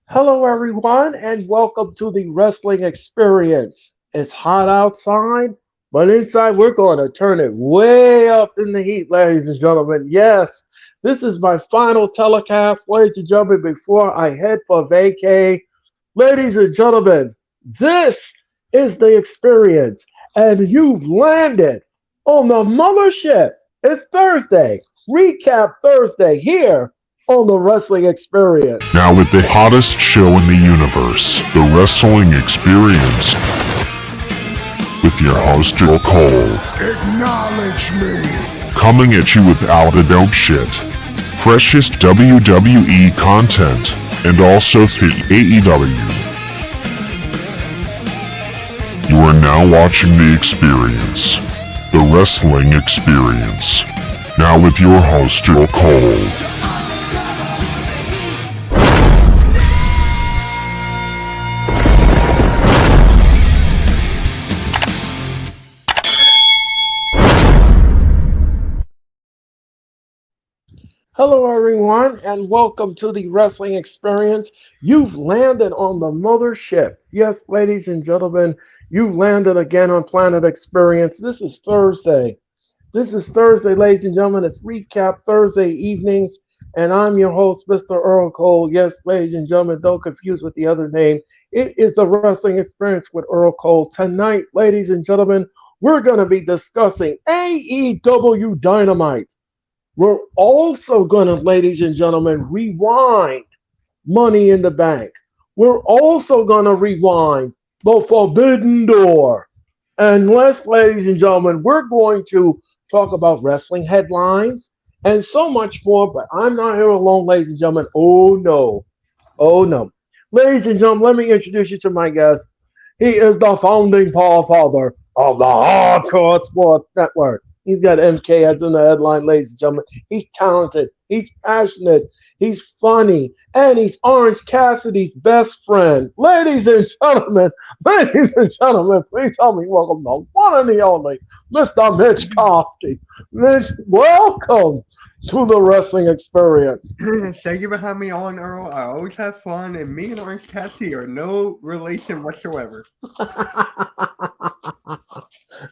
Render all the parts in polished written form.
Hello, everyone, and welcome to the Wrestling Experience. It's hot outside, but inside we're going to turn it way up in the heat, ladies and gentlemen. Yes, this is my final telecast, ladies and gentlemen, before I head for vacay. Ladies and gentlemen, this is the experience, and you've landed on the mothership. It's Thursday, Recap Thursday here on the Wrestling Experience. Now with the hottest show in the universe, the Wrestling Experience, with your host, Earl Cole. Acknowledge me. Coming at you with all the dope shit, freshest WWE content, and also the AEW. You are now watching The Experience, the Wrestling Experience. Now with your host, Earl Cole. Hello, everyone, and welcome to the Wrestling Experience. You've landed on the mothership. Yes, ladies and gentlemen, you've landed again on Planet Experience. This is Thursday. Ladies and gentlemen. It's Recap Thursday evenings, and I'm your host, Mr. Earl Cole. Yes, ladies and gentlemen, don't confuse with the other name. It is the Wrestling Experience with Earl Cole. Tonight, ladies and gentlemen, we're going to be discussing AEW Dynamite. We're also going to, ladies and gentlemen, rewind Money in the Bank. We're also going to rewind the Forbidden Door. And ladies and gentlemen, we're going to talk about wrestling headlines and so much more. But I'm not here alone, ladies and gentlemen. Oh, no. Oh, no. Ladies and gentlemen, let me introduce you to my guest. He is the founding father of the Hardcore Sports Network. He's got MK as in the headline, ladies and gentlemen. He's talented. He's passionate. He's funny. And he's Orange Cassidy's best friend. Ladies and gentlemen, please help me welcome the one and the only Mr. Mitch Kosky. Mitch, welcome to the Wrestling Experience. Thank you for having me on, Earl. I always have fun, and me and Orange Cassidy are no relation whatsoever.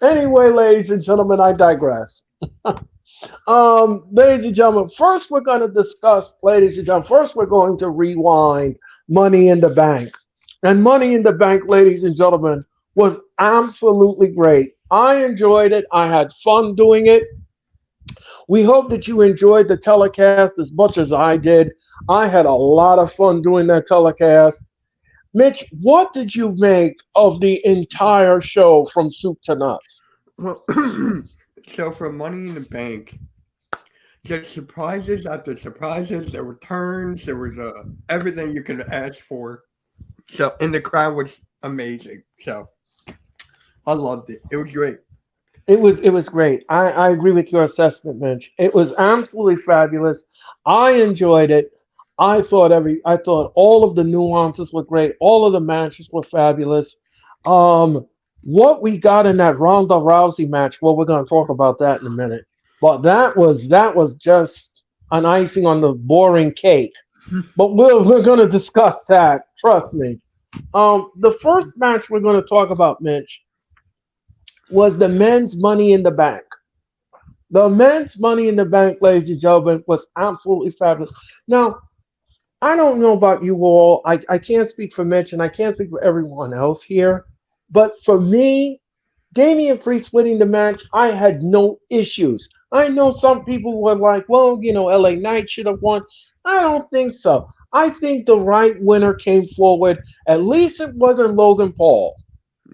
Anyway, ladies and gentlemen, I digress. Ladies and gentlemen, first we're going to discuss, first we're going to rewind Money in the Bank. And Money in the Bank, ladies and gentlemen, was absolutely great. I enjoyed it. I had fun doing it. We hope that you enjoyed the telecast as much as I did. I had a lot of fun doing that telecast. Mitch, what did you make of the entire show from soup to nuts? Well, so for Money in the Bank, just surprises after surprises. There were turns. There was everything you could ask for. So, and the crowd was amazing. So, I loved it. It was great. It was great. I agree with your assessment, Mitch. It was absolutely fabulous. I enjoyed it. I thought all of the nuances were great. All of the matches were fabulous. What we got in that Ronda Rousey match, well, we're going to talk about that in a minute. But that was just an icing on the boring cake. But we're going to discuss that. Trust me. The first match we're going to talk about, Mitch, was the men's Money in the Bank. The men's Money in the Bank, ladies and gentlemen, was absolutely fabulous. Now, I don't know about you all. I can't speak for Mitch, and I can't speak for everyone else here. But for me, Damian Priest winning the match, I had no issues. I know some people were like, well, LA Knight should have won. I don't think so. I think the right winner came forward. At least it wasn't Logan Paul.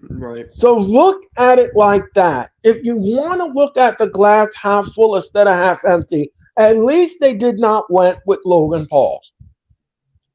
Right. So look at it like that. If you want to look at the glass half full instead of half empty, at least they did not went with Logan Paul.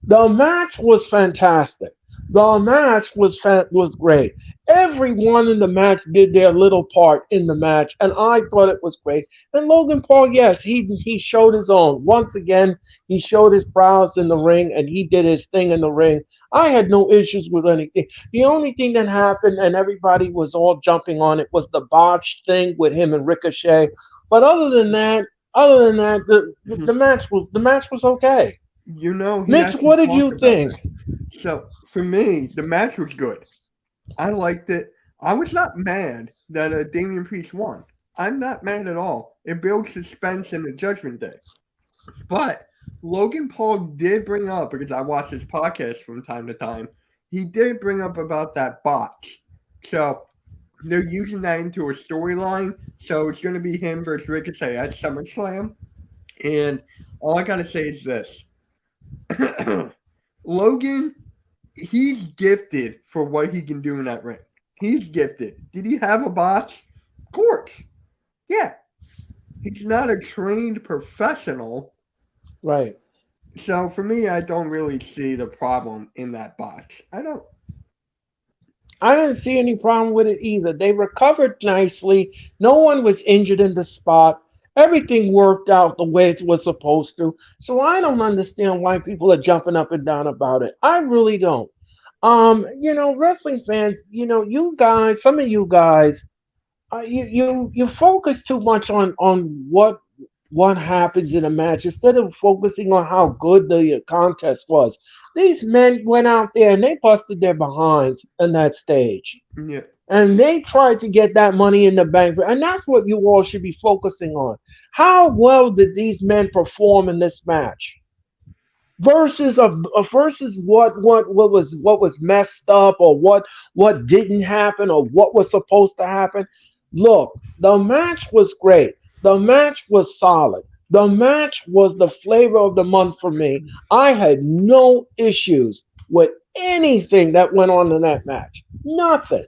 The match was fantastic. The match was great. Everyone in the match did their little part in the match, and I thought it was great. And Logan Paul, yes, he showed his own. Once again, he showed his prowess in the ring, and he did his thing in the ring. I had no issues with anything. The only thing that happened, and everybody was all jumping on it, was the botched thing with him and Ricochet. But other than that, Other than that, the match was okay. You know, he Mitch, actually what did talked you about think? that. So for me, the match was good. I liked it. I was not mad that Damian Priest won. I'm not mad at all. It builds suspense in the Judgment Day. But Logan Paul did bring up, because I watch his podcast from time to time, he did bring up about that botch. So they're using that into a storyline. So it's going to be him versus Ricochet at SummerSlam. And all I got to say is this Logan, he's gifted for what he can do in that ring. He's gifted. Did he have a botch? Of course. Yeah. He's not a trained professional. Right. So for me, I don't really see the problem in that botch. I don't. I didn't see any problem with it either. They recovered nicely. No one was injured in the spot. Everything worked out the way it was supposed to. So I don't understand why people are jumping up and down about it. I really don't. Wrestling fans, you guys, some of you guys, you focus too much on what happens in a match instead of focusing on how good the contest was. These men went out there and they busted their behinds in that stage. Yeah. And they tried to get that money in the bank. And that's what you all should be focusing on. How well did these men perform in this match? Versus what was messed up, or what didn't happen, or what was supposed to happen. Look, the match was great. The match was solid. The match was the flavor of the month for me. I had no issues with anything that went on in that match. Nothing.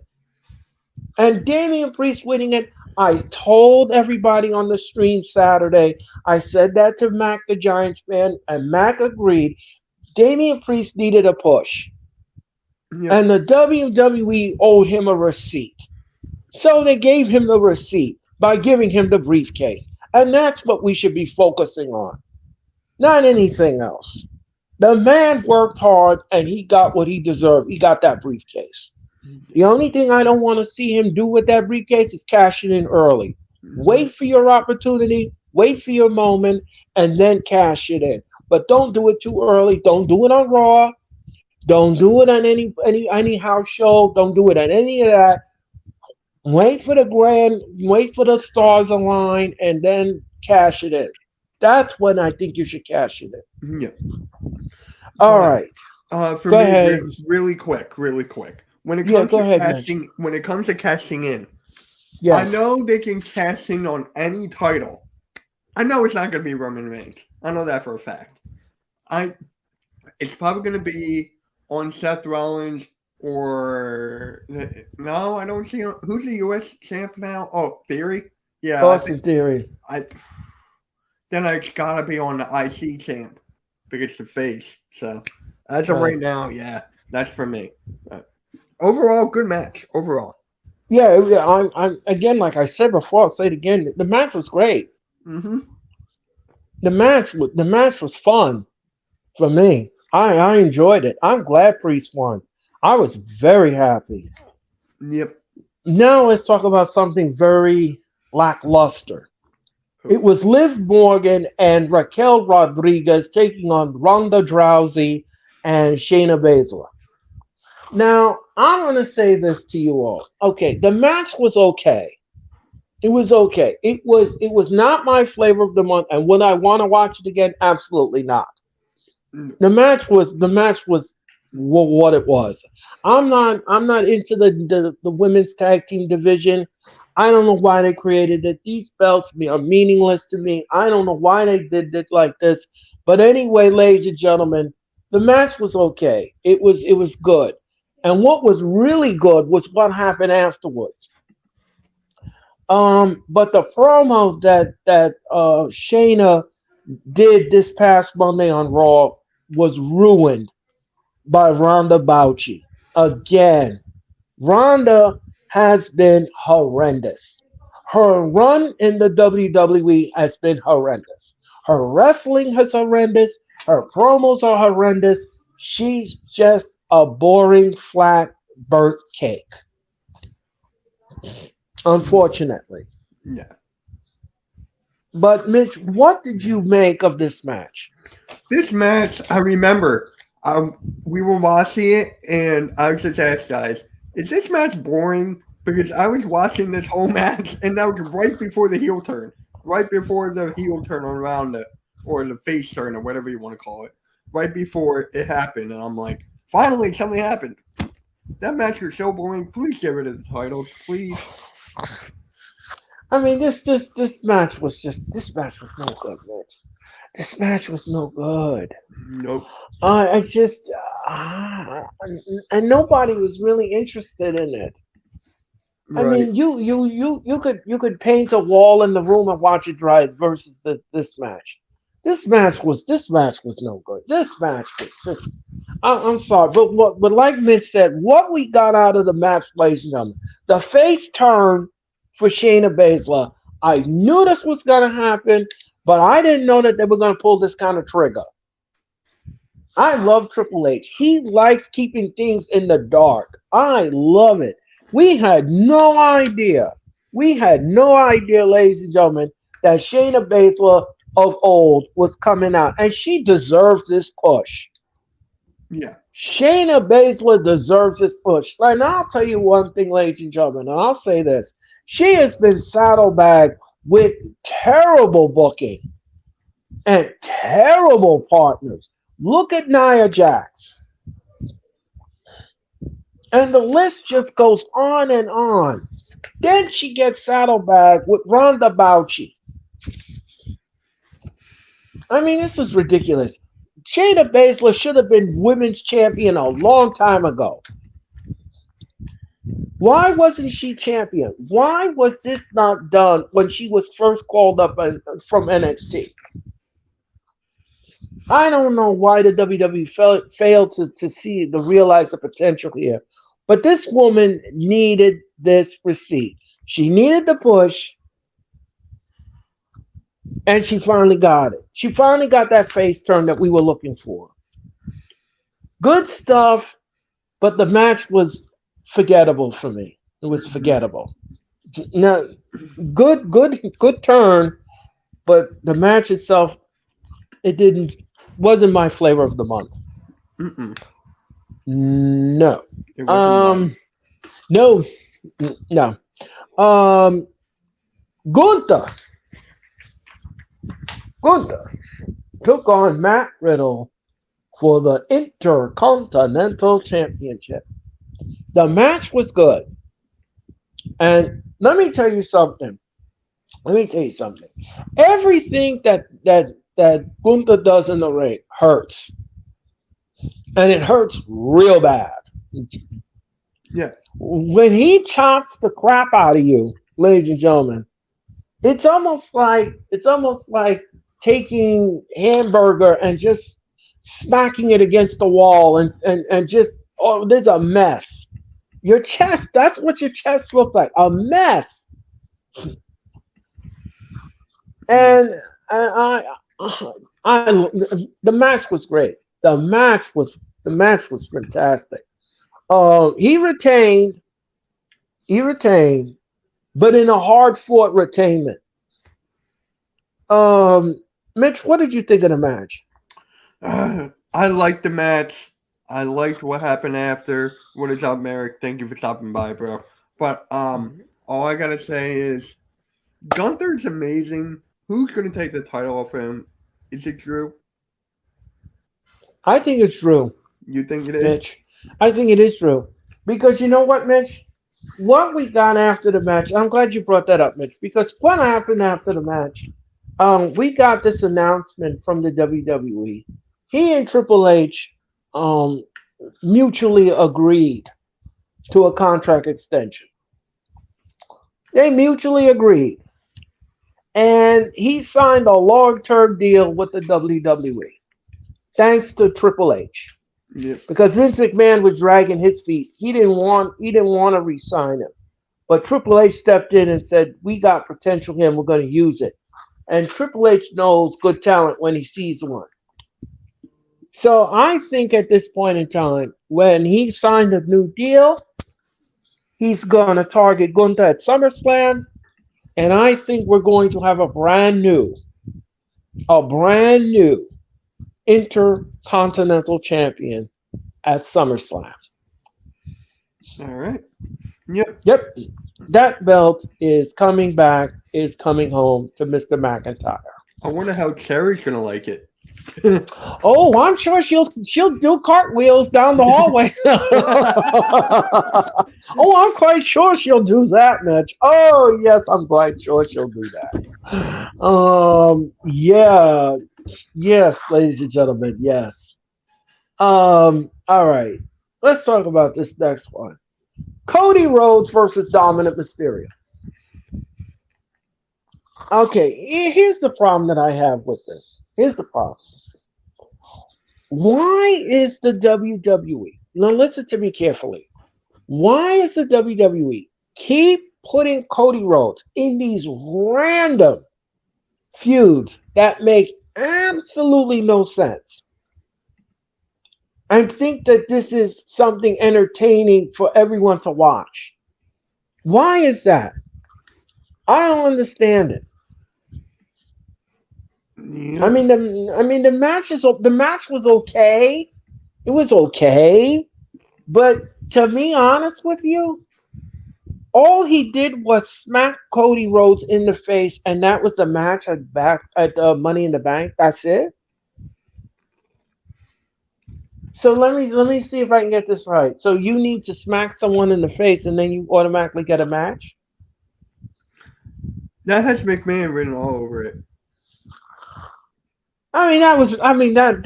And Damian Priest winning it, I told everybody on the stream Saturday. I said that to Mac, the Giants fan, and Mac agreed. Damian Priest needed a push, Yeah. and the WWE owed him a receipt. So they gave him the receipt by giving him the briefcase. And that's what we should be focusing on, not anything else. The man worked hard and he got what he deserved. He got that briefcase. The only thing I don't want to see him do with that briefcase is cash it in early. Mhm. Wait for your opportunity, wait for your moment, and then cash it in. But don't do it too early. Don't do it on Raw. Don't do it on any house show. Don't do it on any of that. Wait for the stars align, and then cash it in. That's when I think you should cash it in. Yeah. All But right, for go me, ahead. really quick, really quick. Yeah, go ahead, Mitch. When it comes to cashing in, I Yes. know they can cash in on any title. I know it's not going to be Roman Reigns. I know that for a fact. I It's probably going to be on Seth Rollins or no, I don't see who's the U.S. champ now. Oh, Theory. Yeah, I think Austin Theory. I then I got to be on the IC champ because the face. So as of Right. right now, yeah, that's for me. Overall, good match. Overall. Yeah. I'm again, like I said before, I'll say it again. The match was great. Mm-hmm. The match was fun for me. I enjoyed it. I'm glad Priest won. I was very happy. Yep. Now let's talk about something very lackluster. It was Liv Morgan and Raquel Rodriguez taking on Ronda Rousey and Shayna Baszler. Now, I'm going to say this to you all. Okay, the match was okay. It was okay. It was not my flavor of the month, and would I want to watch it again? Absolutely not. Mm, The match was what it was. I'm not into the women's tag team division. I don't know why they created it. These belts are meaningless to me. I don't know why they did it like this. But anyway, ladies and gentlemen, the match was okay. It was good. And what was really good was what happened afterwards. But the promo that Shayna did this past Monday on Raw was ruined by Ronda Bouchy. Again, Ronda has been horrendous. Her run in the WWE has been horrendous. Her wrestling is horrendous. Her promos are horrendous. She's just a boring, flat, burnt cake, unfortunately. yeah. But Mitch, what did you make of this match? This match, I remember, we were watching it, and I was just asked guys, "Is this match boring?" Because I was watching this whole match, and that was right before the heel turn, right before the heel turn around the or the face turn or whatever you want to call it, right before it happened, and I'm like, "Finally, something happened." That match was so boring. Please get rid of the titles, please. I mean, this match was no good, Mitch. This match was no good. Nope. I just uh, and nobody was really interested in it. I Right. mean, you could paint a wall in the room and watch it dry versus this match. This match was no good. This match was just. I'm sorry, but like Mitch said, what we got out of the match, ladies and gentlemen, the face turn for Shayna Baszler. I knew this was gonna happen, but I didn't know that they were gonna pull this kind of trigger. I love Triple H. He likes keeping things in the dark. I love it. We had no idea. We had no idea, ladies and gentlemen, that Shayna Baszler of old was coming out, and she deserves this push. Yeah. Shayna Baszler deserves this push. And I'll tell you one thing, ladies and gentlemen, and I'll say this. She has been saddlebagged with terrible booking and terrible partners. Look at Nia Jax. And the list just goes on and on. Then she gets saddlebagged with Ronda Bouchy. I mean, this is ridiculous. Shayna Baszler should have been women's champion a long time ago. Why wasn't she champion? Why was this not done when she was first called up from NXT? I don't know why the WWE failed to see to realize the potential here. But this woman needed this receipt. She needed the push, and she finally got it. She finally got that face turn that we were looking for. Good stuff, but the match was forgettable for me. It was forgettable. Now, good turn, but the match itself, it didn't wasn't my flavor of the month. Mm-mm. No. It wasn't mine. No, no. Um, Gunther. Gunther took on Matt Riddle for the Intercontinental Championship. The match was good. And let me tell you something. Let me tell you something. Everything that Gunther does in the ring hurts. And it hurts real bad. Yeah. When he chops the crap out of you, ladies and gentlemen, it's almost like taking hamburger and just smacking it against the wall and just there's a mess. Your chest, that's what your chest looks like, a mess. And I the match was great. The match was fantastic. He retained, he retained, but in a hard fought retainment. Mitch, what did you think of the match? I liked the match. I liked what happened after. What is up, Merrick? Thank you for stopping by, bro. But all I gotta say is Gunther's amazing. Who's gonna take the title off him? Is it Drew? I think it's true, You think it is? Mitch. I think it is true. Because you know what, Mitch? What we got after the match, I'm glad you brought that up, Mitch, because what happened after the match? We got this announcement from the WWE. He and Triple H um, mutually agreed to a contract extension. They mutually agreed. And he signed a long-term deal with the WWE, thanks to Triple H. Yep. Because Vince McMahon was dragging his feet. He didn't want to re-sign him. But Triple H stepped in and said, "We got potential here and we're going to use it." And Triple H knows good talent when he sees one. So I think at this point in time, when he signed a new deal, he's going to target Gunther at SummerSlam. And I think we're going to have a brand new intercontinental champion at SummerSlam. All right. Yep. Yep, that belt is coming back, is coming home to Mr. McIntyre. I wonder how Cherry's gonna like it. Oh, I'm sure she'll do cartwheels down the hallway. Oh, I'm quite sure she'll do that, Mitch. Oh, yes, I'm quite sure she'll do that. Yeah, yes, ladies and gentlemen, yes. All right, let's talk about this next one. Cody Rhodes versus Dominant Mysterio. Okay, here's the problem that I have with this. Here's the problem. Why is the WWE, now listen to me carefully, why is the WWE keep putting Cody Rhodes in these random feuds that make absolutely no sense? I think that this is something entertaining for everyone to watch. Why is that? I don't understand it. Yeah. I mean, the match was okay. It was okay, but to be honest with you, all he did was smack Cody Rhodes in the face, and that was the match at Money in the Bank. That's it. So let me see if I can get this right. So you need to smack someone in the face, and then you automatically get a match. That has McMahon written all over it. I mean, that was. I mean, that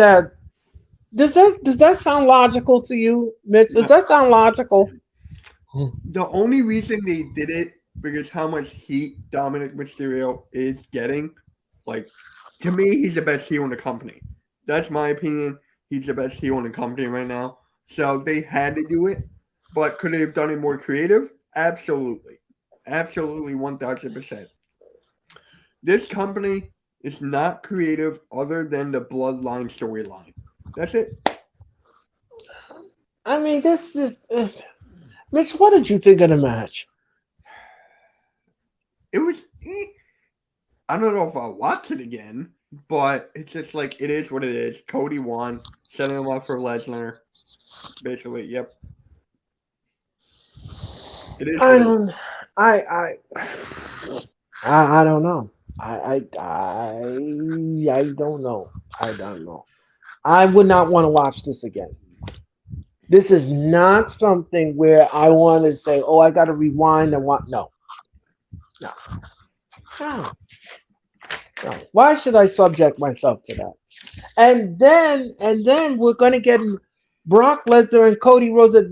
does that sound logical to you, Mitch? Does that sound logical? The only reason they did it because how much heat Dominic Mysterio is getting. Like, to me, he's the best heel in the company. That's my opinion. He's the best heel in the company right now. So they had to do it. But could they have done it more creative? Absolutely. Absolutely 1000%. This company is not creative other than the bloodline storyline. That's it. I mean, this is. Mitch, what did you think of the match? It was. I don't know if I'll watch it again, but it's just like it is what it is. Cody won, setting him up for Lesnar. Basically, yep. It is. I What it is. don't. I don't know. I don't know. I don't know. I would not want to watch this again. This is not something where I want to say, "Oh, I got to rewind and what." No, no, no, no. Why should I subject myself to that? And then we're gonna get Brock Lesnar and Cody Rhodes at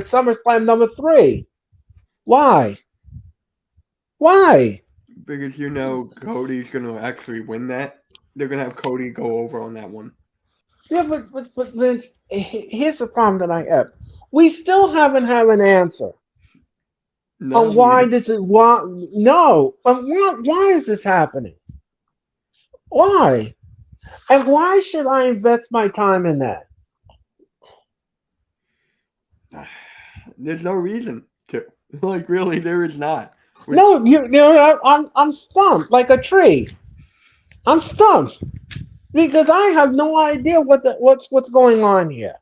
SummerSlam #3. Why? Why? Because you know Cody's gonna actually win that. They're gonna have Cody go over on that one. Yeah, but Vince, here's the problem that I have. We still haven't had an answer No, on why this is why. No, why is this happening? Why? And why should I invest my time in that? there's no reason to. Like really, there is not. Which, No, I'm stumped like a tree. I'm stumped because I have no idea what's going on here.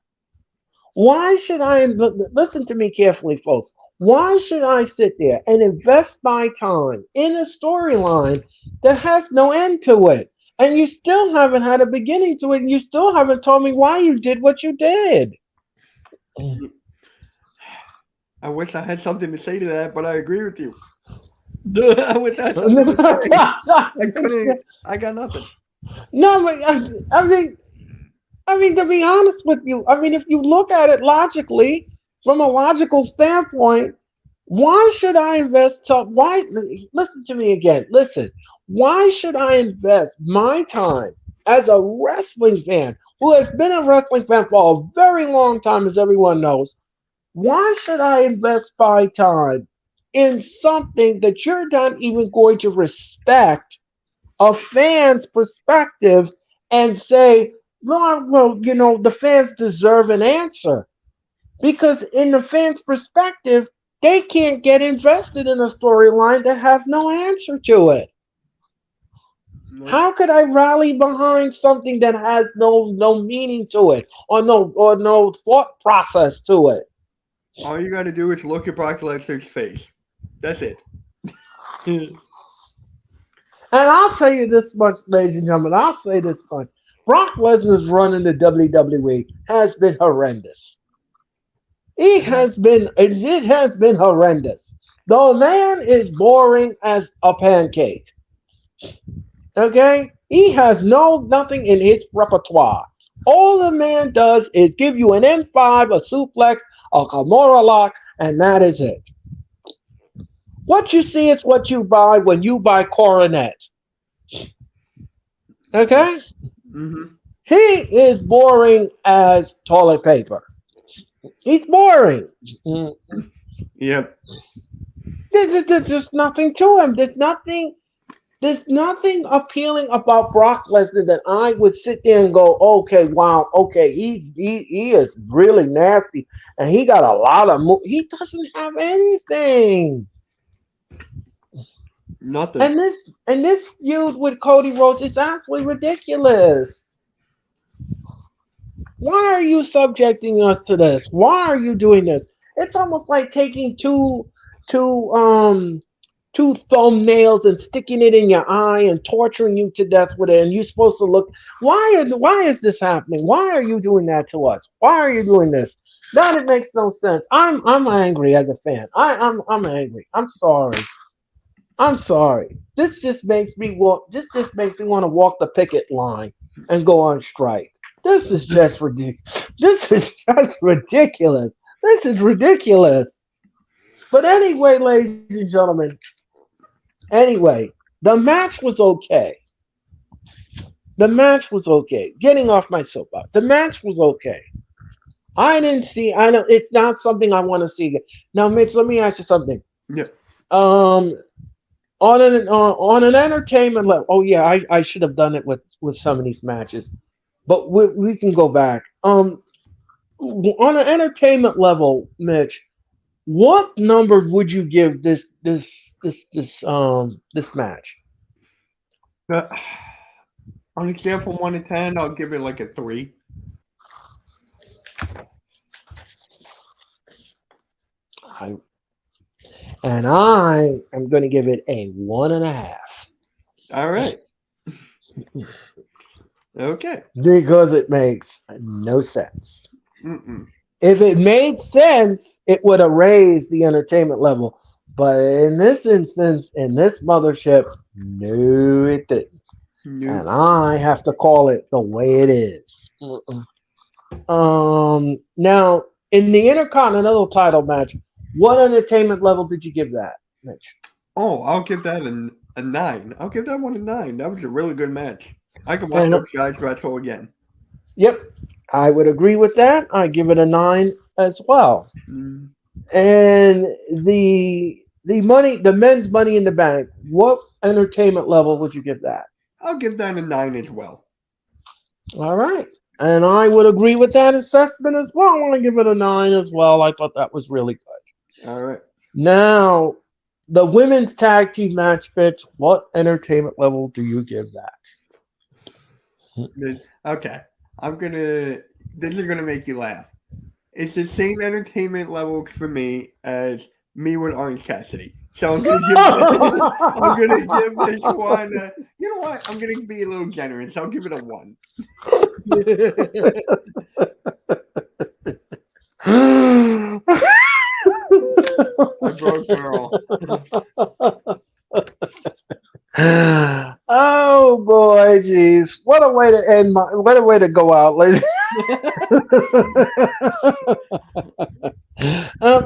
Why should I listen to me carefully, folks? Why should I sit there and invest my time in a storyline that has no end to it? And you still haven't had a beginning to it, and you still haven't told me why you did what you did. I wish I had something to say to that, but I agree with you. I wish I had something to say. I couldn't. I got nothing. No, but I mean, to be honest with you, I mean, if you look at it logically, from a logical standpoint, why should I invest? Why? Listen to me again. Listen. Why should I invest my time as a wrestling fan who has been a wrestling fan for a very long time, as everyone knows? Why should I invest my time in something that you're not even going to respect a fan's perspective and say, well, the fans deserve an answer. Because in the fans' perspective, They can't get invested in a storyline that has no answer to it. Nope. How could I rally behind something that has no meaning to it or no thought process to it? All you got to do is look at Brock Lesnar's face. That's it. And I'll tell you this much, ladies and gentlemen. I'll say this much: Brock Lesnar's run in the WWE has been horrendous. It has been horrendous. The man is boring as a pancake. Okay? He has nothing in his repertoire. All the man does is give you an M5, a suplex, a Kimura lock, and that is it. What you see is what you buy when you buy Coronet. Okay? Mm-hmm. He is boring as toilet paper. He's boring. Yep. There's just nothing to him. There's nothing appealing about Brock Lesnar that I would sit there and go, okay, wow, okay, he is really nasty, and he got a lot of he doesn't have anything. Nothing. And this feud with Cody Rhodes is absolutely ridiculous. Why are you subjecting us to this? Why are you doing this? It's almost like taking two thumbnails and sticking it in your eye and torturing you to death with it, and you're supposed to look. Why is this happening? Why are you doing that to us? Why are you doing this? That it makes no sense. I'm angry as a fan. I'm angry. I'm sorry. I'm sorry. This just makes me want to walk the picket line and go on strike. This is just ridiculous. This is just ridiculous. This is ridiculous. But anyway, ladies and gentlemen, anyway, the match was okay. The match was okay. Getting off my soapbox. The match was okay. It's not something I want to see again. Now, Mitch, let me ask you something. Yeah. On an entertainment level. Oh yeah, I should have done it with some of these matches. But we can go back. On an entertainment level, Mitch, what number would you give this match? On a scale from 1 to 10, I'll give it like a 3. I am going to give it a 1.5. All right. Okay. Because it makes no sense. Mm-mm. If it made sense, it would have raised the entertainment level. But in this instance, in this mothership, no, it didn't. No. And I have to call it the way it is. Now, in the Intercontinental title match, what entertainment level did you give that, Mitch? Oh, I'll give that a 9. I'll give that one a 9. That was a really good match. I can watch those guys wrestle again. Yep, I would agree with that. I give it a 9 as well. Mm. And the men's Money in the Bank, what entertainment level would you give that? I'll give that a 9 as well. All right. And I would agree with that assessment as well. I want to give it a 9 as well. I thought that was really good. All right. Now, the women's tag team match, Mitch, what entertainment level do you give that? Okay. This is gonna make you laugh. It's the same entertainment level for me as me with Orange Cassidy. So I'm gonna give this one. You know what? I'm gonna be a little generous. I'll give it a 1. I broke Earl. Oh boy, geez. What a way to go out, ladies.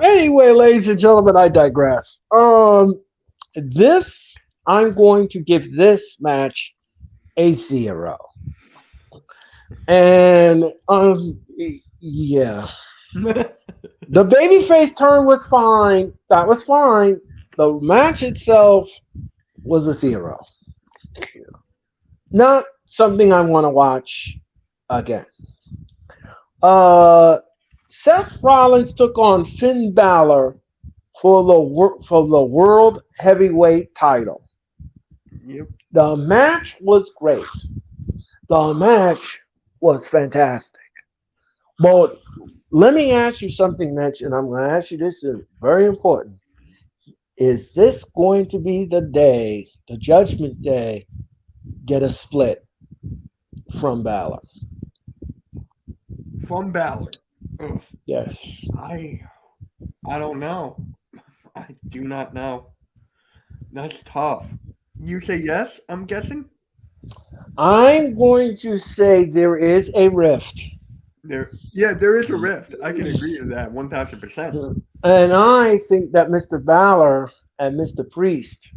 Anyway, ladies and gentlemen, I digress. I'm going to give this match a 0. And yeah. The babyface turn was fine. That was fine. The match itself was a 0. Not something I want to watch again. Seth Rollins took on Finn Balor for the world heavyweight title. Yep. The match was great. The match was fantastic. But let me ask you something, Mitch, and I'm going to ask you this is very important. Is this going to be the day, the Judgment Day, get a split from Balor? From Balor. Ugh. Yes. I don't know. I do not know. That's tough. You say yes, I'm guessing? I'm going to say there is a rift. There is a rift. I can agree to that 1000%. And I think that Mr. Balor and Mr. Priest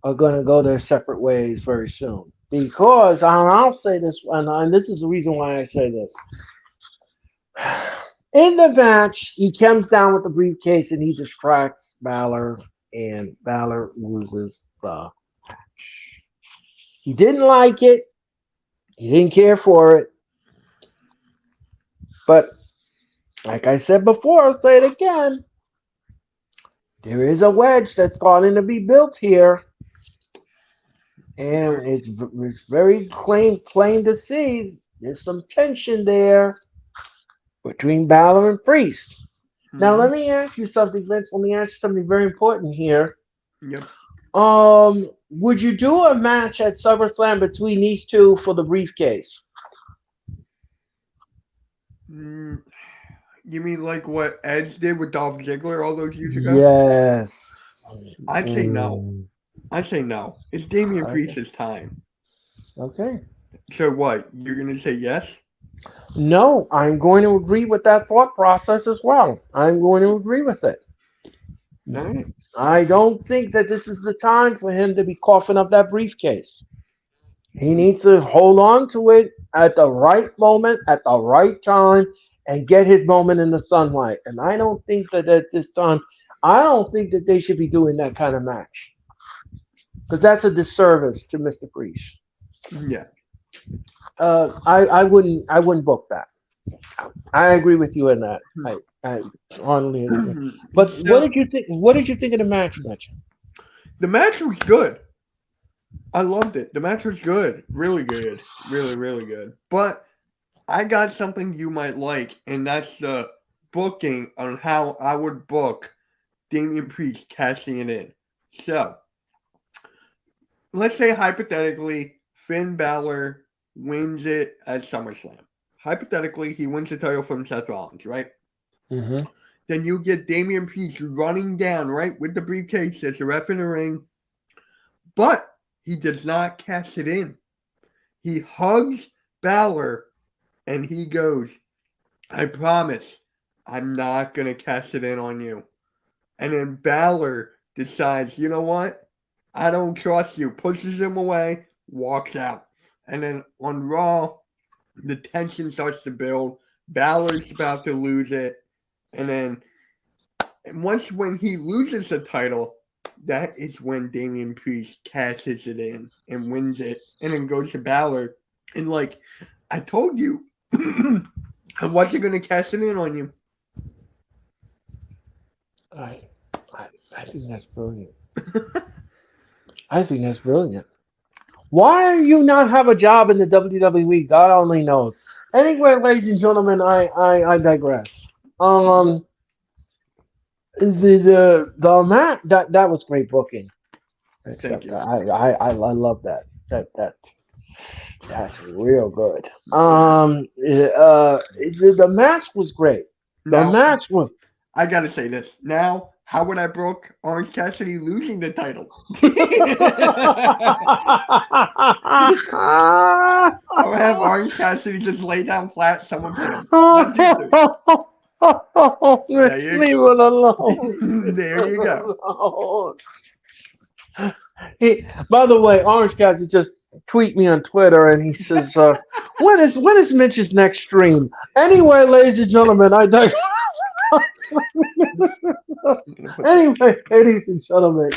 are going to go their separate ways very soon. Because, and I'll say this, and this is the reason why I say this. In the match, he comes down with the briefcase and he distracts Balor, and Balor loses the match. He didn't like it. He didn't care for it. But, like I said before, I'll say it again. There is a wedge that's starting to be built here. And it's very plain to see there's some tension there between Balor and Priest. Mm-hmm. Now, let me ask you something, Vince. Let me ask you something very important here. Yep. Would you do a match at SummerSlam between these two for the briefcase? You mean like what Edge did with Dolph Ziggler all those years ago? Yes. I'd say no. I'd say no. It's Damian Priest's time. Okay. So what? You're going to say yes? No, I'm going to agree with that thought process as well. I'm going to agree with it. All right. I don't think that this is the time for him to be coughing up that briefcase. He needs to hold on to it at the right moment, at the right time, and get his moment in the sunlight. And I don't think that at this time, I don't think that they should be doing that kind of match. Because that's a disservice to Mr. Priest. Yeah. I wouldn't book that. I agree with you in that. I honestly agree. But So, what did you think? What did you think of the match, Mitch? the match was good. I loved it. The match was good. Really good. Really, really good. But I got something you might like, and that's the booking on how I would book Damian Priest cashing it in. So, let's say hypothetically, Finn Balor wins it at SummerSlam. Hypothetically, he wins the title from Seth Rollins, right? Mm-hmm. Then you get Damian Priest running down, right, with the briefcase. There's a ref in the ring. But he does not cash it in. He hugs Balor and he goes, I promise I'm not going to cash it in on you. And then Balor decides, you know what? I don't trust you. Pushes him away, walks out. And then on Raw, the tension starts to build. Balor's about to lose it. And then when he loses the title, that is when Damian Priest cashes it in and wins it and then goes to Balor. And like, I told you, I wasn't going to cash it in on you. I think that's brilliant. I think that's brilliant. Why do you not have a job in the WWE? God only knows. Anyway, ladies and gentlemen, I digress. The match that was great booking. Thank you. I love that. That's real good. The match was great. Match was. I gotta say this now. How would I book Orange Cassidy losing the title? I would have Orange Cassidy just lay down flat. Someone pin him. Leave it alone. There you go. By the way, Orange Cassidy just tweet me on Twitter and he says, when is Mitch's next stream? Anyway, ladies and gentlemen, anyway, ladies and gentlemen,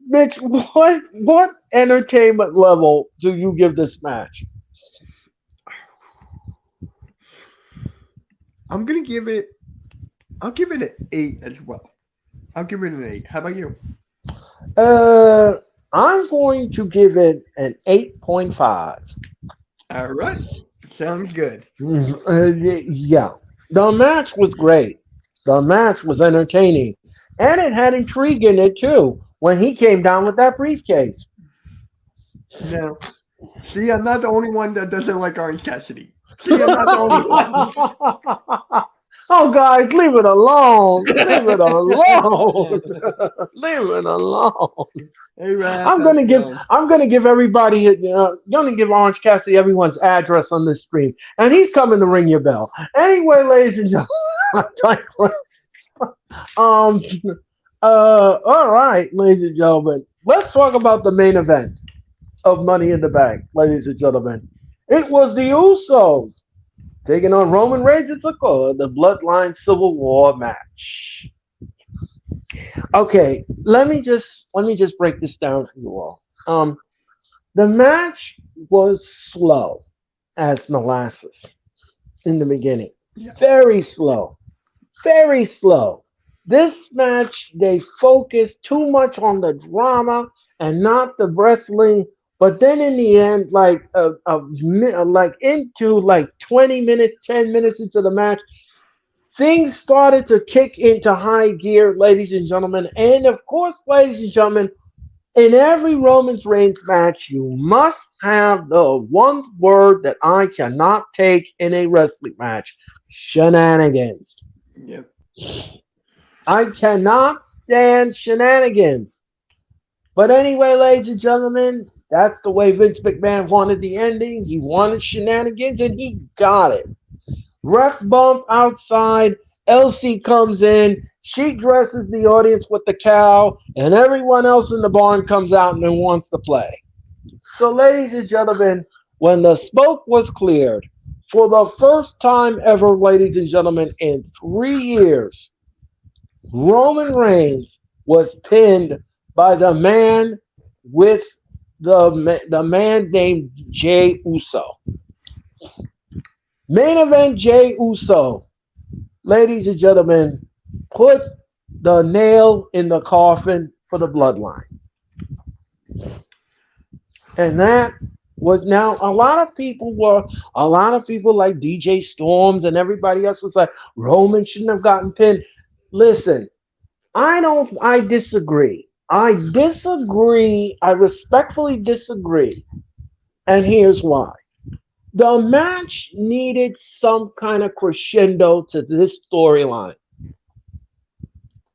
Mitch, what entertainment level do you give this match? I'm gonna give it. I'll give it an 8 as well. I'll give it an 8. How about you? Uh, I'm going to give it an 8.5. All right. Sounds good. Yeah, the match was great. The match was entertaining, and it had intrigue in it too when he came down with that briefcase. No. See, I'm not the only one that doesn't like Orange Cassidy. See, I'm not the only one. Oh, guys, leave it alone. Leave it alone. Leave it alone. Hey, Raph, how's it going? I'm gonna give everybody gonna give Orange Cassidy everyone's address on this stream, and he's coming to ring your bell. Anyway, ladies and gentlemen, I digress. um, all right, ladies and gentlemen, let's talk about the main event of Money in the Bank, ladies and gentlemen. It was the Usos taking on Roman Reigns and Sikoa, the Bloodline Civil War match. Okay, let me just break this down for you all. The match was slow as molasses in the beginning. Yeah. Very slow. Very slow. This match, they focused too much on the drama and not the wrestling. But then in the end, like into like 20 minutes, 10 minutes into the match, things started to kick into high gear, ladies and gentlemen. And of course, ladies and gentlemen, in every Roman Reigns match, you must have the one word that I cannot take in a wrestling match: shenanigans. Yep. I cannot stand shenanigans. But anyway, ladies and gentlemen, that's the way Vince McMahon wanted the ending. He wanted shenanigans, and he got it. Ref bump outside. Elsie comes in. She dresses the audience with the cow, and everyone else in the barn comes out and then wants to play. So, ladies and gentlemen, when the smoke was cleared, for the first time ever, ladies and gentlemen, in 3 years, Roman Reigns was pinned by the man with the man named Jay Uso. Main event Jay Uso, ladies and gentlemen, put the nail in the coffin for the bloodline. And that was now a lot of people like DJ Storms and everybody else was like, Roman shouldn't have gotten pinned. Listen, I disagree. I respectfully disagree. And here's why. The match needed some kind of crescendo to this storyline.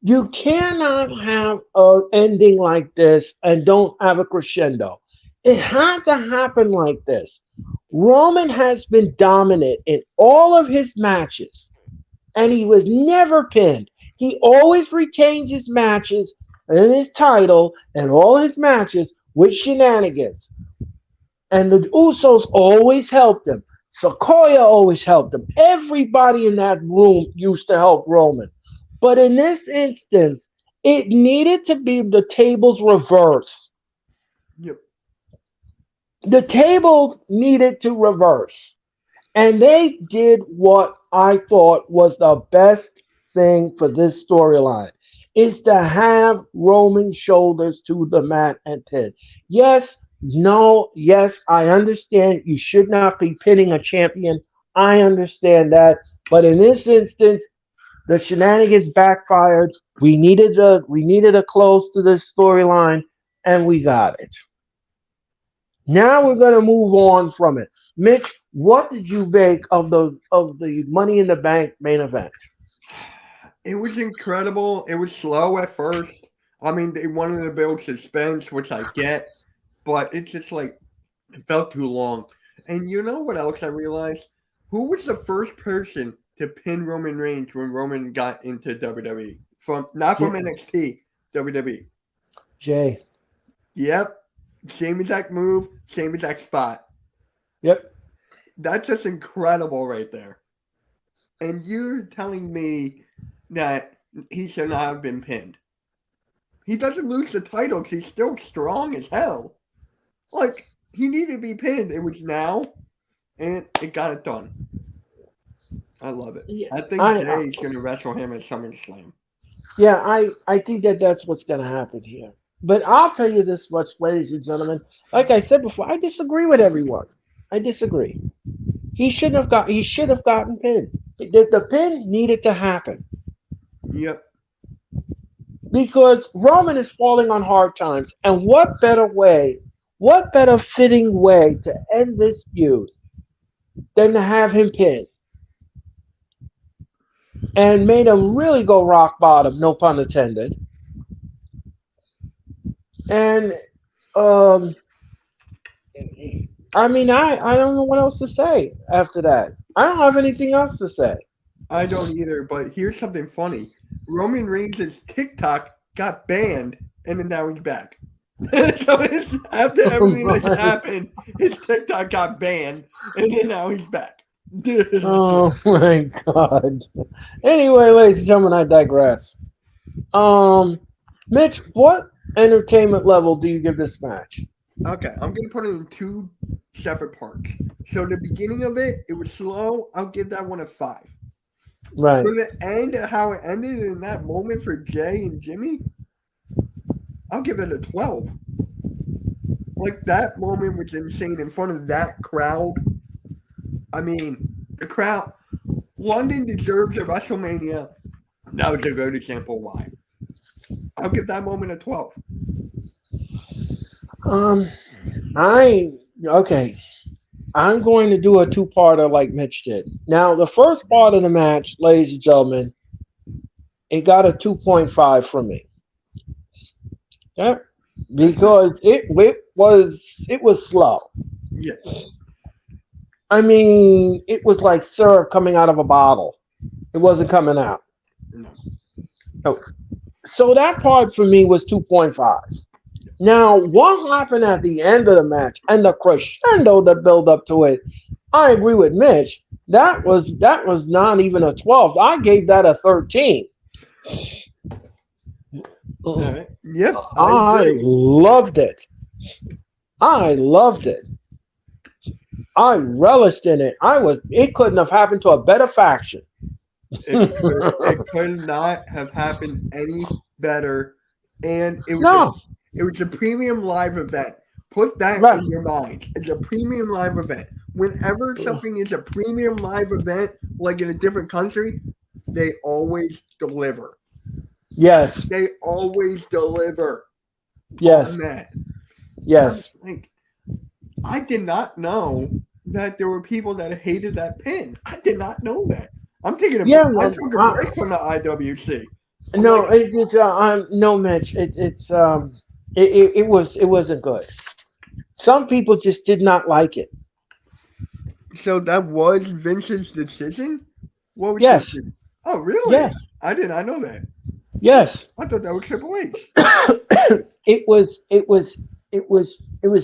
You cannot have an ending like this and don't have a crescendo. It had to happen like this. Roman has been dominant in all of his matches, and he was never pinned. He always retains his matches and his title and all his matches with shenanigans. And the Usos always helped him. Sequoia always helped him. Everybody in that room used to help Roman. But in this instance, it needed to be the tables reversed. Yep. The tables needed to reverse. And they did what I thought was the best thing for this storyline, is to have Roman shoulders to the mat and pin. Yes, no, yes, I understand you should not be pinning a champion. I understand that. But in this instance, the shenanigans backfired. We needed a close to this storyline, and we got it. Now we're gonna move on from it. Mitch, what did you make of the Money in the Bank main event? It was incredible. It was slow at first. I mean, they wanted to build suspense, which I get, but it's just like it felt too long. And you know what else I realized? Who was the first person to pin Roman Reigns when Roman got into WWE? Not from NXT, WWE. Jay. Yep. Same exact move, same exact spot. Yep. That's just incredible right there. And you're telling me that he should not have been pinned. He doesn't lose the title because he's still strong as hell. Like, he needed to be pinned. It was now, and it got it done. I love it. Yeah, I think I Jay's going to wrestle him at SummerSlam. yeah, I think that that's what's going to happen here. But I'll tell you this much, ladies and gentlemen. Like I said before, I disagree with everyone. I disagree. He should have gotten pinned. The pin needed to happen Yep. because Roman is falling on hard times. And what better fitting way to end this feud than to have him pinned and made him really go rock bottom, no pun intended. And um, I mean, I don't know what else to say after that. I don't have anything else to say. I don't either, but here's something funny. Roman Reigns' TikTok got banned, and then now he's back. So after everything that's happened, his TikTok got banned, and then now he's back. Oh my god. Anyway, ladies and gentlemen, I digress. Mitch, what entertainment level do you give this match? Okay, I'm going to put it in two separate parts. So the beginning of it, it was slow. I'll give that one a 5. Right. For the end, how it ended in that moment for Jay and Jimmy, I'll give it a 12. Like, that moment was insane in front of that crowd. I mean, the crowd, London deserves a WrestleMania. That was a good example why. I'll give that moment a 12. Okay. I'm going to do a two-parter like Mitch did. Now, the first part of the match, ladies and gentlemen, it got a 2.5 from me. Okay? Because it was slow. Yeah. I mean, it was like syrup coming out of a bottle. It wasn't coming out. No. Oh. So that part for me was 2.5. Now, what happened at the end of the match and the crescendo that built up to it, I agree with Mitch. That was not even a 12. I gave that a 13. Right. Yep. I loved it. I loved it. I relished in it. It couldn't have happened to a better faction. It could not have happened any better. And it was a premium live event. Put that in your mind. It's a premium live event. Whenever something is a premium live event, like in a different country, they always deliver. Yes. They always deliver. Yes. On that. Yes. Like, I did not know that there were people that hated that pin. I did not know that. I'm taking a I took a break from the IWC. No, no, Mitch. It wasn't good. Some people just did not like it. So that was Vince's decision? What was yes. Oh, really? Yes. I did not know that. Yes. I thought that was Triple H. It was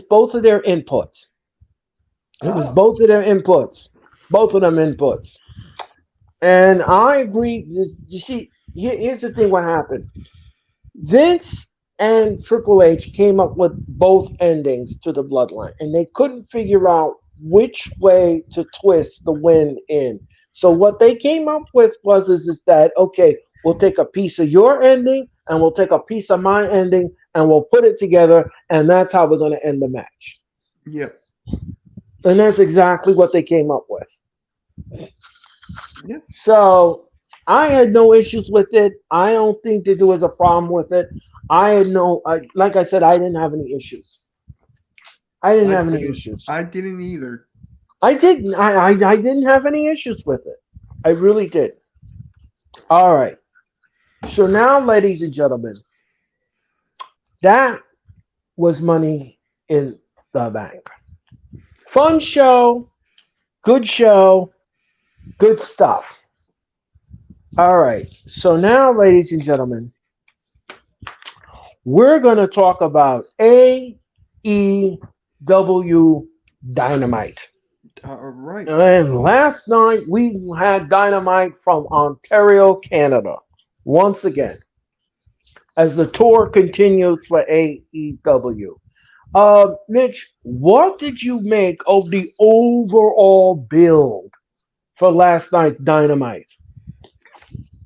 both of their inputs. It was both of their inputs. Both of them inputs. And I agree. You see, here's the thing what happened. Vince and Triple H came up with both endings to the bloodline, and they couldn't figure out which way to twist the win in. So what they came up with is that, okay, we'll take a piece of your ending and we'll take a piece of my ending and we'll put it together, and that's how we're going to end the match. Yep. And that's exactly what they came up with. Yep. So I had no issues with it. I don't think that there was a problem with it. Like I said, I didn't have any issues. I didn't have any issues. I didn't either. I didn't. I didn't have any issues with it. I really did. All right. So now, ladies and gentlemen, that was Money in the Bank. Fun show, good stuff. All right. So now, ladies and gentlemen, we're going to talk about AEW Dynamite. All right. And last night we had Dynamite from Ontario, Canada, once again, as the tour continues for AEW. Mitch, what did you make of the overall build for last night's Dynamite?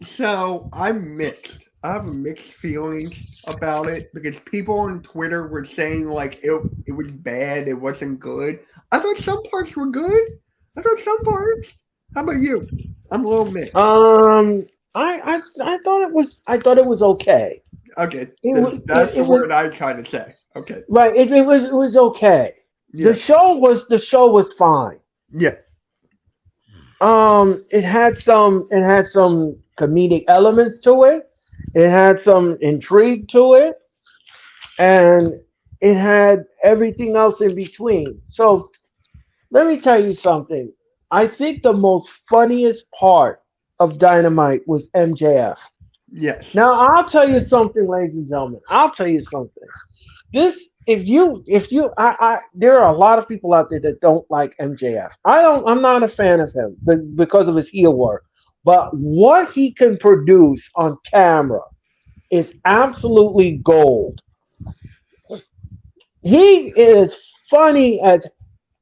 So I'm mixed. I have mixed feelings about it because people on Twitter were saying like it was bad, it wasn't good. I thought some parts were good. I thought some parts. How about you? I'm a little mixed. Um, I thought it was okay. Okay, It was then that's the was word I trying to say. Okay. right. It was okay. Yeah. The show was fine. Yeah. It had some comedic elements to it. It had some intrigue to it, and it had everything else in between. So let me tell you something. I think the most funniest part of Dynamite was MJF. Yes. Now I'll tell you something, ladies and gentlemen. I'll tell you something. This I there are a lot of people out there that don't like MJF. I'm not a fan of him because of his heel work. But what he can produce on camera is absolutely gold. He is funny as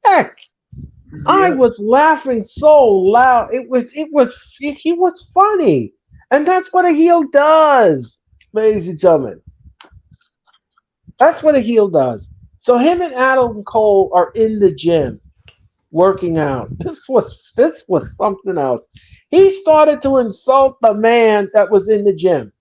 heck. I Yeah. was laughing so loud. He was funny. And that's what a heel does, ladies and gentlemen. That's what a heel does. So him and Adam Cole are in the gym working out. This was something else. He started to insult the man that was in the gym.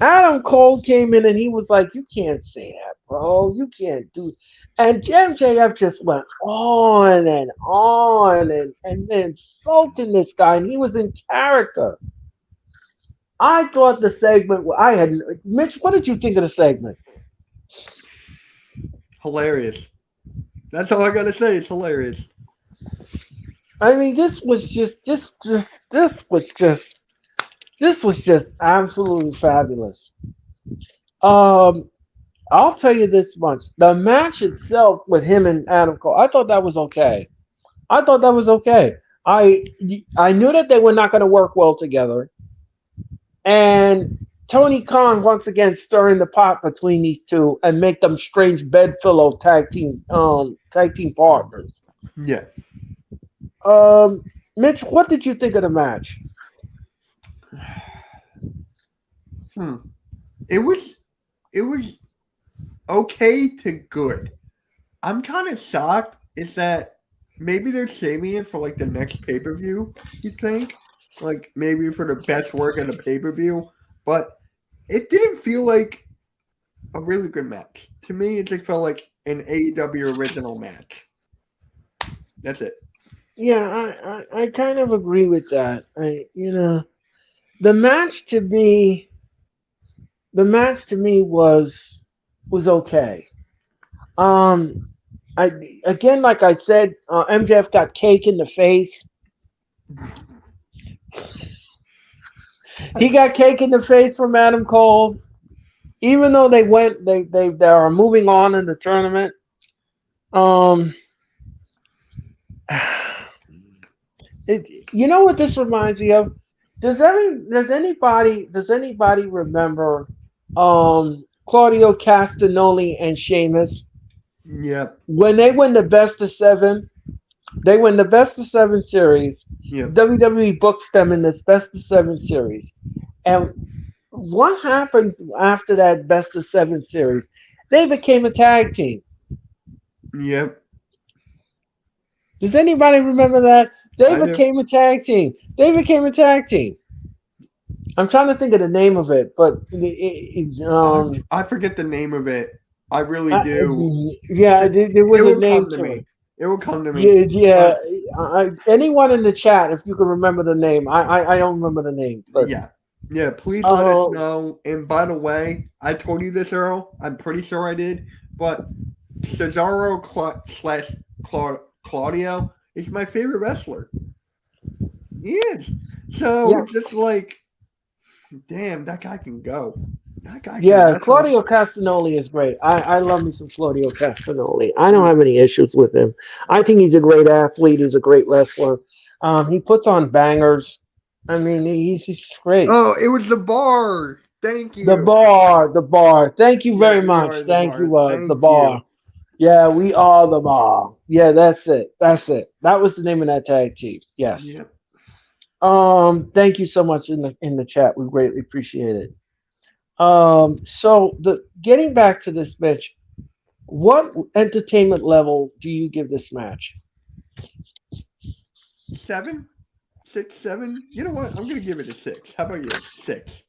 Adam Cole came in and he was like, "You can't say that, bro. You can't do." And MJF just went on and insulting this guy, and he was in character. I thought the segment. I had Mitch. What did you think of the segment? Hilarious. That's all I gotta say. It's hilarious. I mean, this was just absolutely fabulous. Um, I'll tell you this much: the match itself with him and Adam Cole, I thought that was okay. I thought that was okay. I I knew that they were not going to work well together, and Tony Khan once again stirring the pot between these two and make them strange bedfellow tag team partners. Yeah. Mitch, what did you think of the match? Hmm. It was okay to good. I'm kind of shocked is that maybe they're saving it for like the next pay per view. You think, like maybe for the best work at a pay per view, but it didn't feel like a really good match to me. It just felt like an AEW original match. That's it. Yeah, I kind of agree with that. The match to me was okay. Um, I again, like I said, MJF got cake in the face. He got cake in the face from Adam Cole. Even though they are moving on in the tournament. Um, you know what this reminds me of? Does anybody remember Claudio Castagnoli and Sheamus Yep. when they win the best of seven? They win the best of seven series. Yep. WWE books them in this best of seven series. And what happened after that best of seven series? They became a tag team. Yep. Does anybody remember that? They I do. became a tag team. They became a tag team. I'm trying to think of the name of it, but I forget the name of it. I really do. yeah, there was It a will name come to to me. it. It will come to me. Yeah, yeah. Anyone in the chat, if you can remember the name, I don't remember the name, but Yeah. Please let us know. And by the way, I told you this, Earl. I'm pretty sure I did. But Cesaro slash Claudio is my favorite wrestler. He is. So yeah, just like, damn, that guy can go. That guy can yeah. wrestle. Claudio Castagnoli is great. I love me some Claudio Castagnoli. I don't have any issues with him. I think he's a great athlete. He's a great wrestler. He puts on bangers. I mean, he's great. Oh, it was the bar. Thank you. The bar. Thank you Yeah, very we much. are the Thank bar. you, the Thank bar. you. Yeah, we are the mob. Yeah, that's it. That's it. That was the name of that tag team. Yes. Yep. Thank you so much in the chat. We greatly appreciate it. So the getting back to this match, what entertainment level do you give this match? 7, 6, 7. You know what? I'm gonna give it a 6. How about you? 6.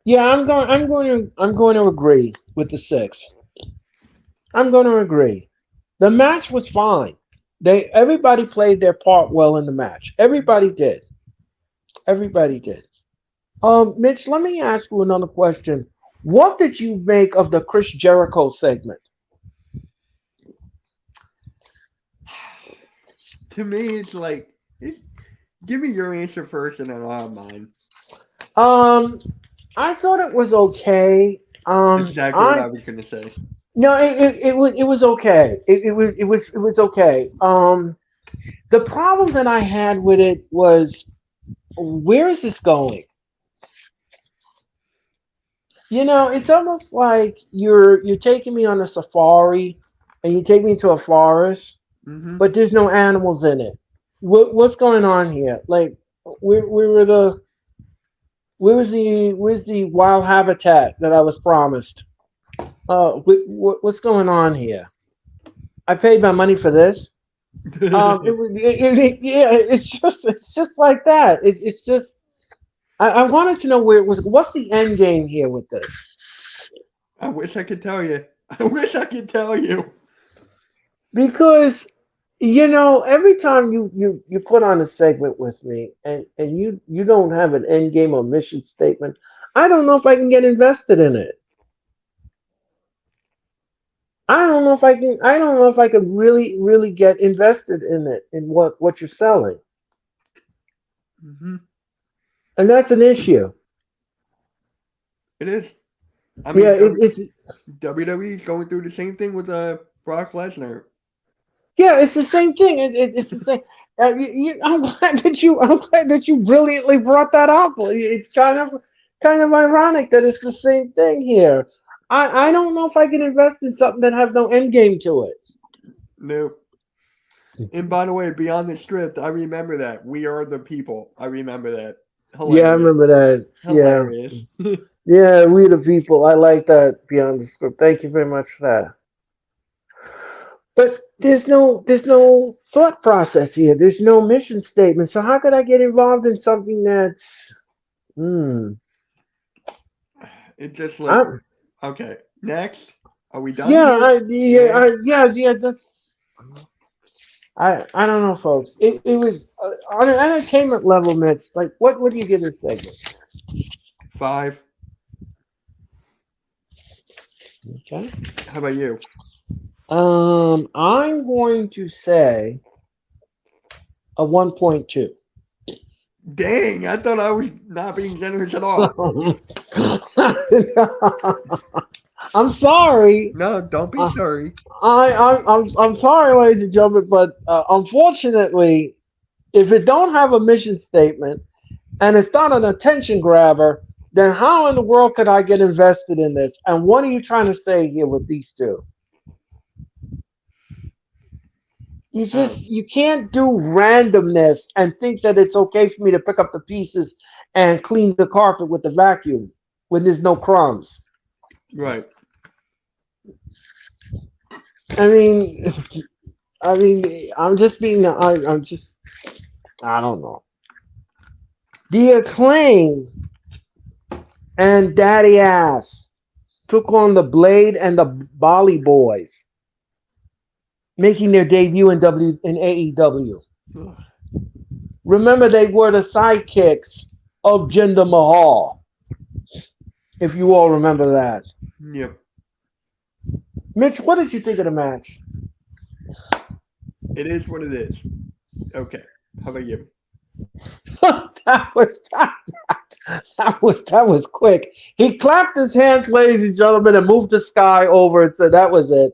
Yeah, I'm going to agree with the six. I'm going to agree. The match was fine. Everybody played their part well in the match. Everybody did. Everybody did. Mitch, let me ask you another question. What did you make of the Chris Jericho segment? To me, it's like, give me your answer first, and then I'll have mine. Um, I thought it was okay. Exactly what I I was gonna say. no, it was okay. It was okay. The problem that I had with it was, where is this going? You know, it's almost like you're taking me on a safari, and you take me to a forest, Mm-hmm. but there's no animals in it. What's going on here? Like, where were the where's the wild habitat that I was promised? What's going on here? I paid my money for this. Yeah, it's just like that. It's just I wanted to know where it was. What's the end game here with this? I wish I could tell you. I wish I could tell you. Because you know, every time you put on a segment with me, and you don't have an end game or mission statement, I don't know if I can get invested in it. I don't know if I can. I don't know if I could really get invested in it, in what you're selling, Mm-hmm. and that's an issue. It is. I Yeah, mean, it's WWE is going through the same thing with Brock Lesnar. yeah, it's the same thing. It's the same. I'm glad that you brilliantly brought that up. It's kind of ironic that it's the same thing here. I don't know if I can invest in something that have no end game to it. No. And by the way, Beyond the Strip, I remember that. We Are the People. I remember that. Yeah, I Hilarious. remember that. Yeah, Hilarious. yeah, we the people. I like that beyond the script. Thank you very much for that. But there's no thought process here. There's no mission statement. So how could I get involved in something that's hmm? It's just like, I'm, okay, next. Are we done yeah, here? Next. yeah. That's I don't know, folks. It was on an entertainment level, Mitch. Like, what do you give this segment? 5. Okay. How about you? I'm going to say a 1.2. Dang, I thought I was not being generous at all. I'm sorry. No, don't be Uh, sorry. I'm sorry, ladies and gentlemen, but unfortunately, if it don't have a mission statement and it's not an attention grabber, then how in the world could I get invested in this? And what are you trying to say here with these two? Oh, You can't do randomness and think that it's okay for me to pick up the pieces and clean the carpet with the vacuum when there's no crumbs. right. I mean, I'm just being. I'm just. I don't know. The Acclaim and Daddy Ass took on the Blade and the Bolly Boys, making their debut in AEW. Ugh. Remember, they were the sidekicks of Jinder Mahal. If you all remember that. Yep. Mitch, what did you think of the match? It is what it is. Okay. How about you? that was that was quick. He clapped his hands, ladies and gentlemen, and moved the sky over and said that was it.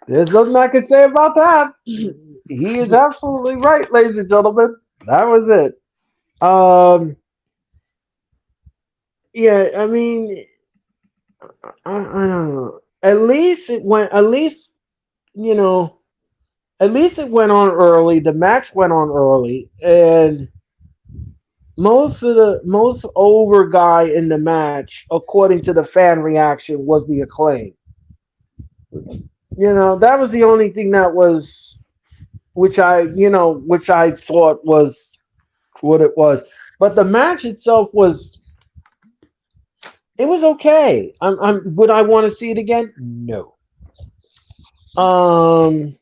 There's nothing I can say about that. He is absolutely right, ladies and gentlemen. That was it. Um, yeah, I mean, I don't know. At least it went. At least you know. At least it went on early. The match went on early, and most over guy in the match, according to the fan reaction, was the Acclaim. That was the only thing that was, which I thought was what it was. But the match itself it was okay. Would I want to see it again? No. Um,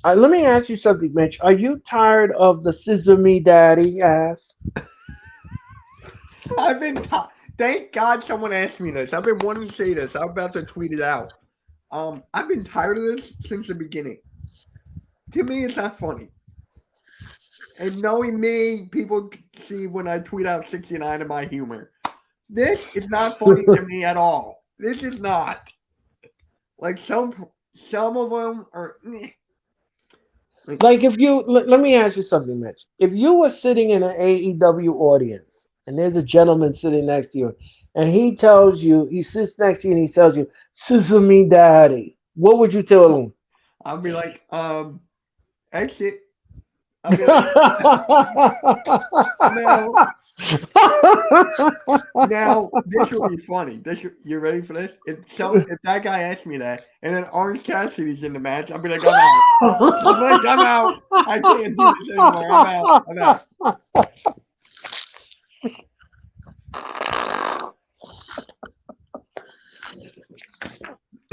Let me ask you something, Mitch. Are you tired of the scissor me daddy ass? I've been. Thank God someone asked me this. I've been wanting to say this. I'm about to tweet it out. I've been tired of this since the beginning. To me, it's not funny. And knowing me, people see when I tweet out 69 of my humor. This is not funny to me at all. This is not. Like some of them are. Like if you let me ask you something, Mitch. If you were sitting in an AEW audience and there's a gentleman sitting next to you, and he sits next to you and he tells you, "Scissor me, daddy," what would you tell him? I'll be like, exit. I'll be like, no. Now this will be funny. You ready for this? If that guy asked me that, and then Orange Cassidy's in the match, I'll be like, I'm out. I'm out. I can't do this anymore. I'm out.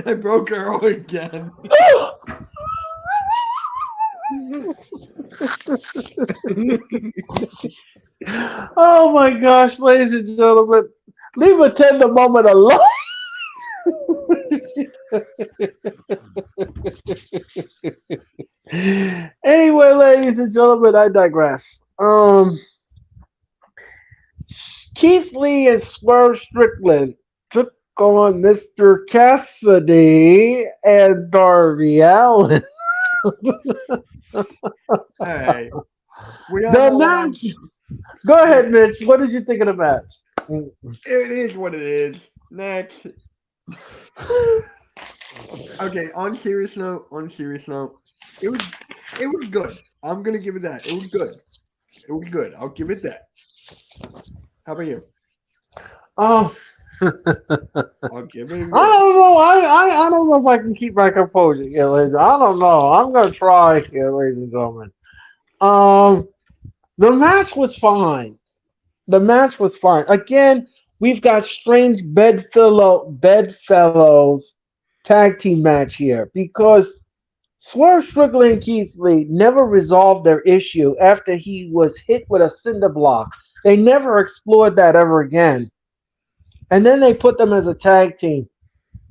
I broke Earl again. Oh my gosh, ladies and gentlemen, leave a tender moment alone. Anyway, ladies and gentlemen, I digress. Keith Lee and Swerve Strickland took on Mr. Cassidy and Darby Allin. Hey, the match. Go ahead, Mitch. What did you think of the match? It is what it is. Next. Okay, on serious note, it was good. I'm gonna give it that. It was good. I'll give it that. How about you? Oh, I'll give it. I don't know. I don't know if I can keep my composure here, ladies. I don't know. I'm gonna try here, ladies and gentlemen. The match was fine. Again, we've got strange bedfellows tag team match here because Swerve Strickland and Keith Lee never resolved their issue after he was hit with a cinder block. They never explored that ever again. And then they put them as a tag team.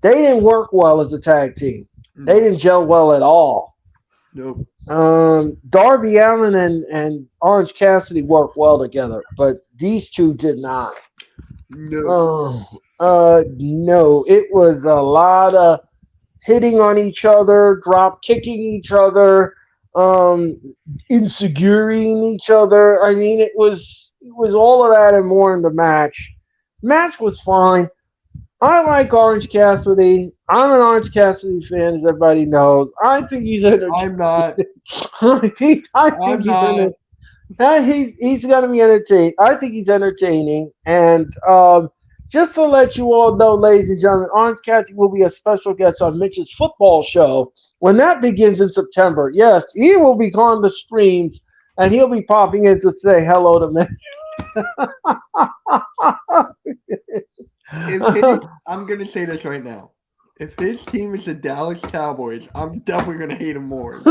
They didn't work well as a tag team. They didn't gel well at all. Nope. Darby Allin and Orange Cassidy worked well together, but these two did not. No. No. It was a lot of hitting on each other, drop kicking each other, insecuring each other. I mean, it was all of that and more in the match. Match was fine. I like Orange Cassidy. I'm an Orange Cassidy fan, as everybody knows. I think he's entertaining. I'm not. He's going to be entertaining. I think he's entertaining. And just to let you all know, ladies and gentlemen, Orange Cassidy will be a special guest on Mitch's football show when that begins in September. Yes, he will be on the streams, and he'll be popping in to say hello to Mitch. I'm going to say this right now. If his team is the Dallas Cowboys, I'm definitely going to hate him more.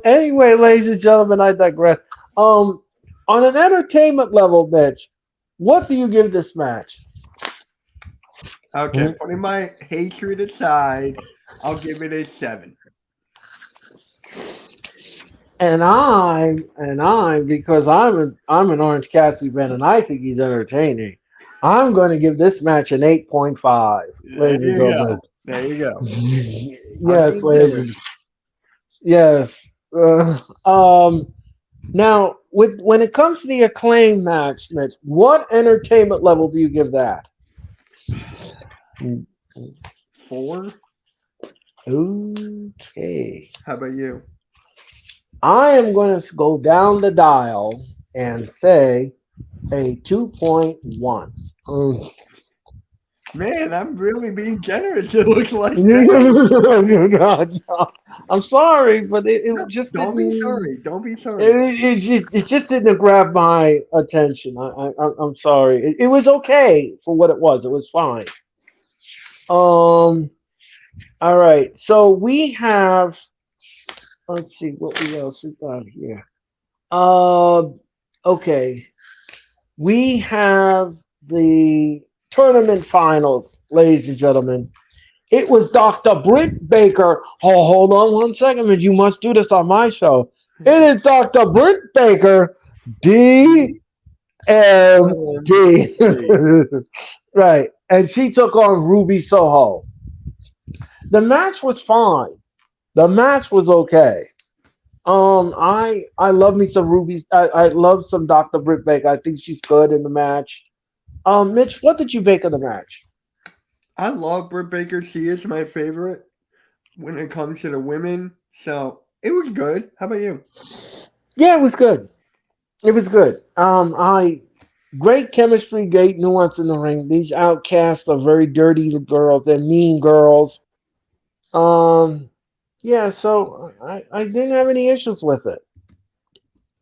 Anyway, ladies and gentlemen, I digress. On an entertainment level, Mitch, what do you give this match? Okay, putting my hatred aside, I'll give it a 7. And I, because I'm an Orange Cassidy fan, and I think he's entertaining. I'm going to give this match an 8.5. There you go. Yes, ladies. Yes. Now when it comes to the Acclaim match, Mitch, what entertainment level do you give that? Four. Okay. How about you? I am going to go down the dial and say a 2.1. Man, I'm really being generous. It looks like that. No. I'm sorry, but it No, just don't be didn't. sorry. Don't be sorry. It just didn't grab my attention. I'm sorry. It was okay for what it was. It was fine. Um. All right. So we have. Let's see what else we got here. Uh. Okay. We have the tournament finals, ladies and gentlemen. It was Dr. Britt Baker. Oh, hold on 1 second, man. You must do this on my show. It is Dr. Britt Baker, DMD. Right. And she took on Ruby Soho. The match was fine. The match was okay. I love me some Ruby. I love some Dr. Britt Baker. I think she's good in the match. Mitch, what did you make of the match? I love Britt Baker. She is my favorite when it comes to the women. So it was good. How about you? Yeah, it was good. It was good. I great chemistry, great nuance in the ring. These outcasts are very dirty girls. They're mean girls. Um, yeah, so I didn't have any issues with it.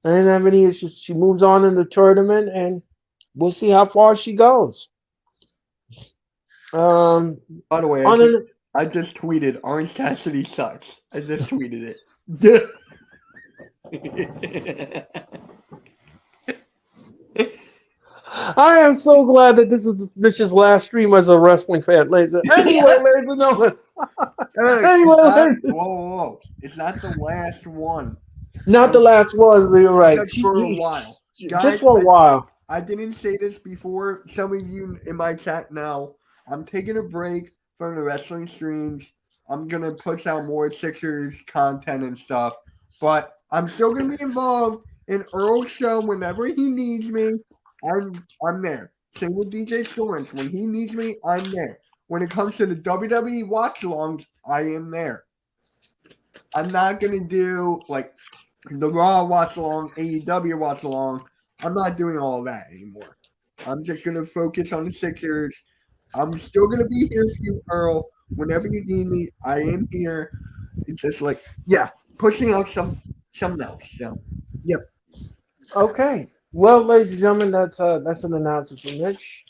I didn't have any issues. She moves on in the tournament, and we'll see how far she goes. Um, By the way, on an, I just tweeted Orange Cassidy sucks. I just tweeted it. I am so glad that this is Mitch's last stream as a wrestling fan, ladies. Anyway, ladies and gentlemen. Hey, Anyway, whoa. It's not the last one. not the last one. You're right. Just for a while. Just Guys, for a while. I didn't say this before. Some of you in my chat now. I'm taking a break from the wrestling streams. I'm going to push out more Sixers content and stuff. But I'm still going to be involved in Earl's show whenever he needs me. I'm there. Same with DJ Storms. When he needs me, I'm there. When it comes to the WWE watch-alongs, I am there. I'm not going to do like the Raw watch-along, AEW watch-along. I'm not doing all that anymore. I'm just going to focus on the Sixers. I'm still going to be here for you, Earl. Whenever you need me, I am here. It's just like, yeah, pushing out something else. So, yep. Okay. Well, ladies and gentlemen, that's an announcement from Mitch.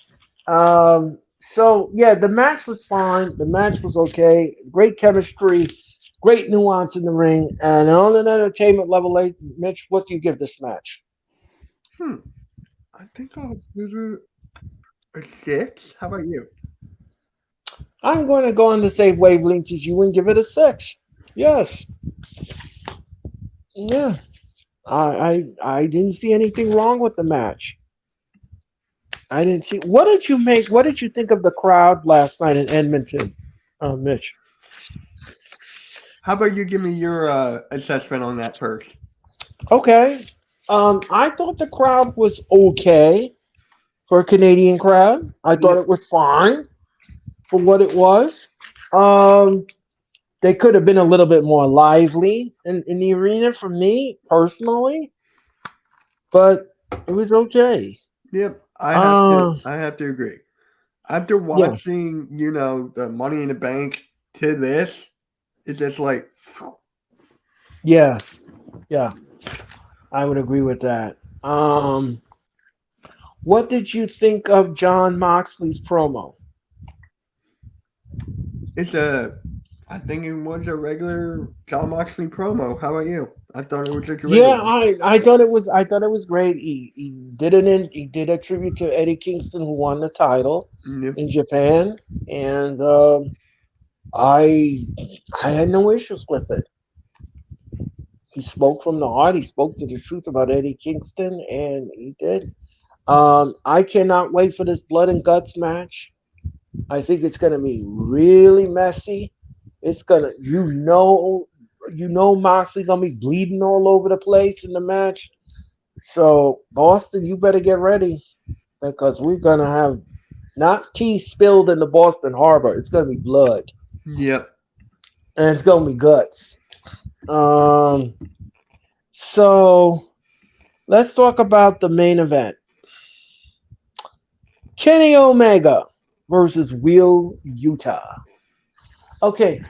So yeah, the match was fine. The match was okay. Great chemistry, great nuance in the ring, and on an entertainment level, Mitch, what do you give this match? I think I'll give it a 6. How about you? I'm going to go on the same wavelength as you and give it a 6. Yes. Yeah. I didn't see anything wrong with the match. I didn't see. What did you make? What did you think of the crowd last night in Edmonton, Mitch? How about you give me your assessment on that first? Okay. I thought the crowd was okay for a Canadian crowd. I thought it was fine for what it was. They could have been a little bit more lively in the arena for me personally, but it was okay. Yep, I have to agree. After watching, the Money in the Bank to this, it's just like, yes, yeah, I would agree with that. What did you think of John Moxley's promo? I think it was a regular John Moxley promo. How about you? I thought it was just regular. Yeah, I thought it was great. He did a tribute to Eddie Kingston, who won the title in Japan, and I had no issues with it. He spoke from the heart. He spoke to the truth about Eddie Kingston, and he did. I cannot wait for this blood and guts match. I think it's going to be really messy. It's gonna, Moxley gonna be bleeding all over the place in the match. So Boston, you better get ready because we're gonna have not tea spilled in the Boston Harbor. It's gonna be blood Yep. and it's gonna be guts. Um, so let's talk about the main event: Kenny Omega versus Will Utah. Okay.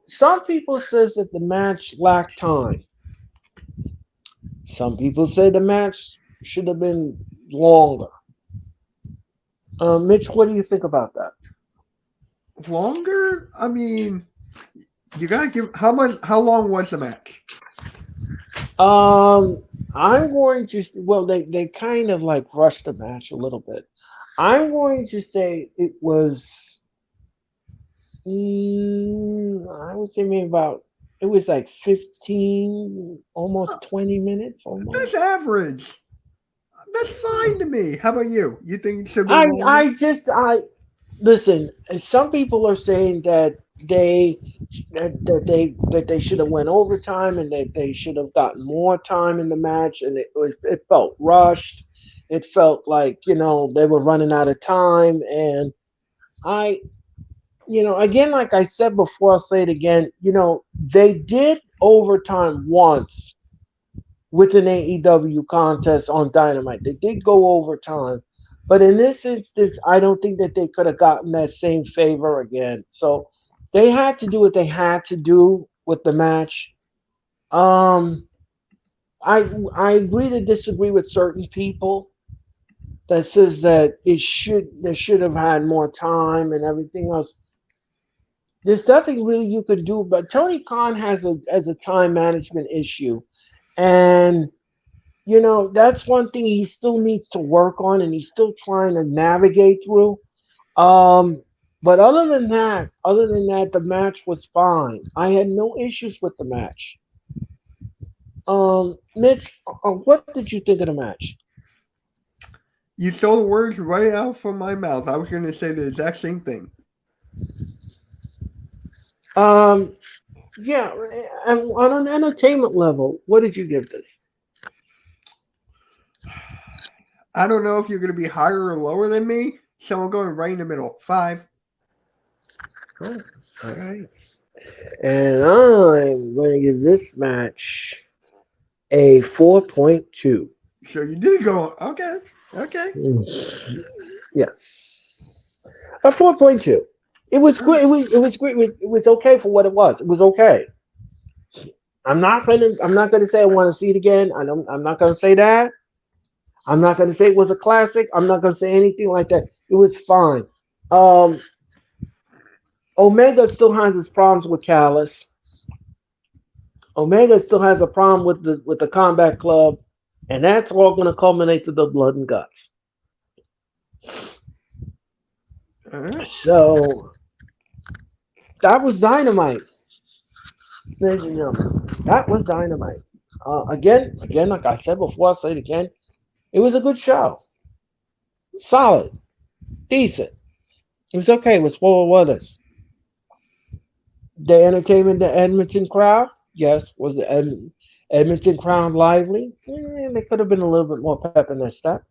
Some people says that the match lacked time. Some people say the match should have been longer. Mitch, what do you think about that? Longer? I mean, you gotta give how much? How long was the match? Um, I'm going to well, they kind of like rushed the match a little bit. I'm going to say it was, I would say maybe about it was like 15, Uh, almost 20 minutes, That's almost. average. That's fine to me. How about you? You think it should have been I longer? I just I listen. Some people are saying that they should have went overtime and that they should have gotten more time in the match, and it felt rushed. It felt like they were running out of time, and I again, like I said before, I'll say it again. They did overtime once with an AEW contest on Dynamite. They did go overtime. But in this instance, I don't think that they could have gotten that same favor again. So they had to do what they had to do with the match. Um, I agree to disagree with certain people that says that they should have had more time and everything else. There's nothing really you could do, but Tony Khan has a time management issue, and that's one thing he still needs to work on and he's still trying to navigate through. Um, but other than that, the match was fine. I had no issues with the match. Mitch, what did you think of the match? You stole the words right out from my mouth. I was going to say the exact same thing. Um, yeah, and on an entertainment level, what did you give this? I don't know if you're going to be higher or lower than me, so I'm going right in the middle. 5. Oh, all right. And I'm going to give this match a 4.2. So you did go, okay, okay. Yes. A 4.2. It was great. It was great. It was okay for what it was. It was okay. I'm not gonna say I want to see it again. I'm not gonna say that. I'm not gonna say it was a classic. I'm not gonna say anything like that. It was fine. Um, Omega still has his problems with Callis. Omega still has a problem with the Combat Club, and that's all gonna culminate to the blood and guts. All right. So that was Dynamite, ladies and gentlemen. That was Dynamite. Again, like I said before, I'll say it again. It was a good show. Solid, decent. It was okay. It was what was us. The entertainment, the Edmonton crowd. Yes, was the Edmonton crowd lively? They could have been a little bit more pep in their step,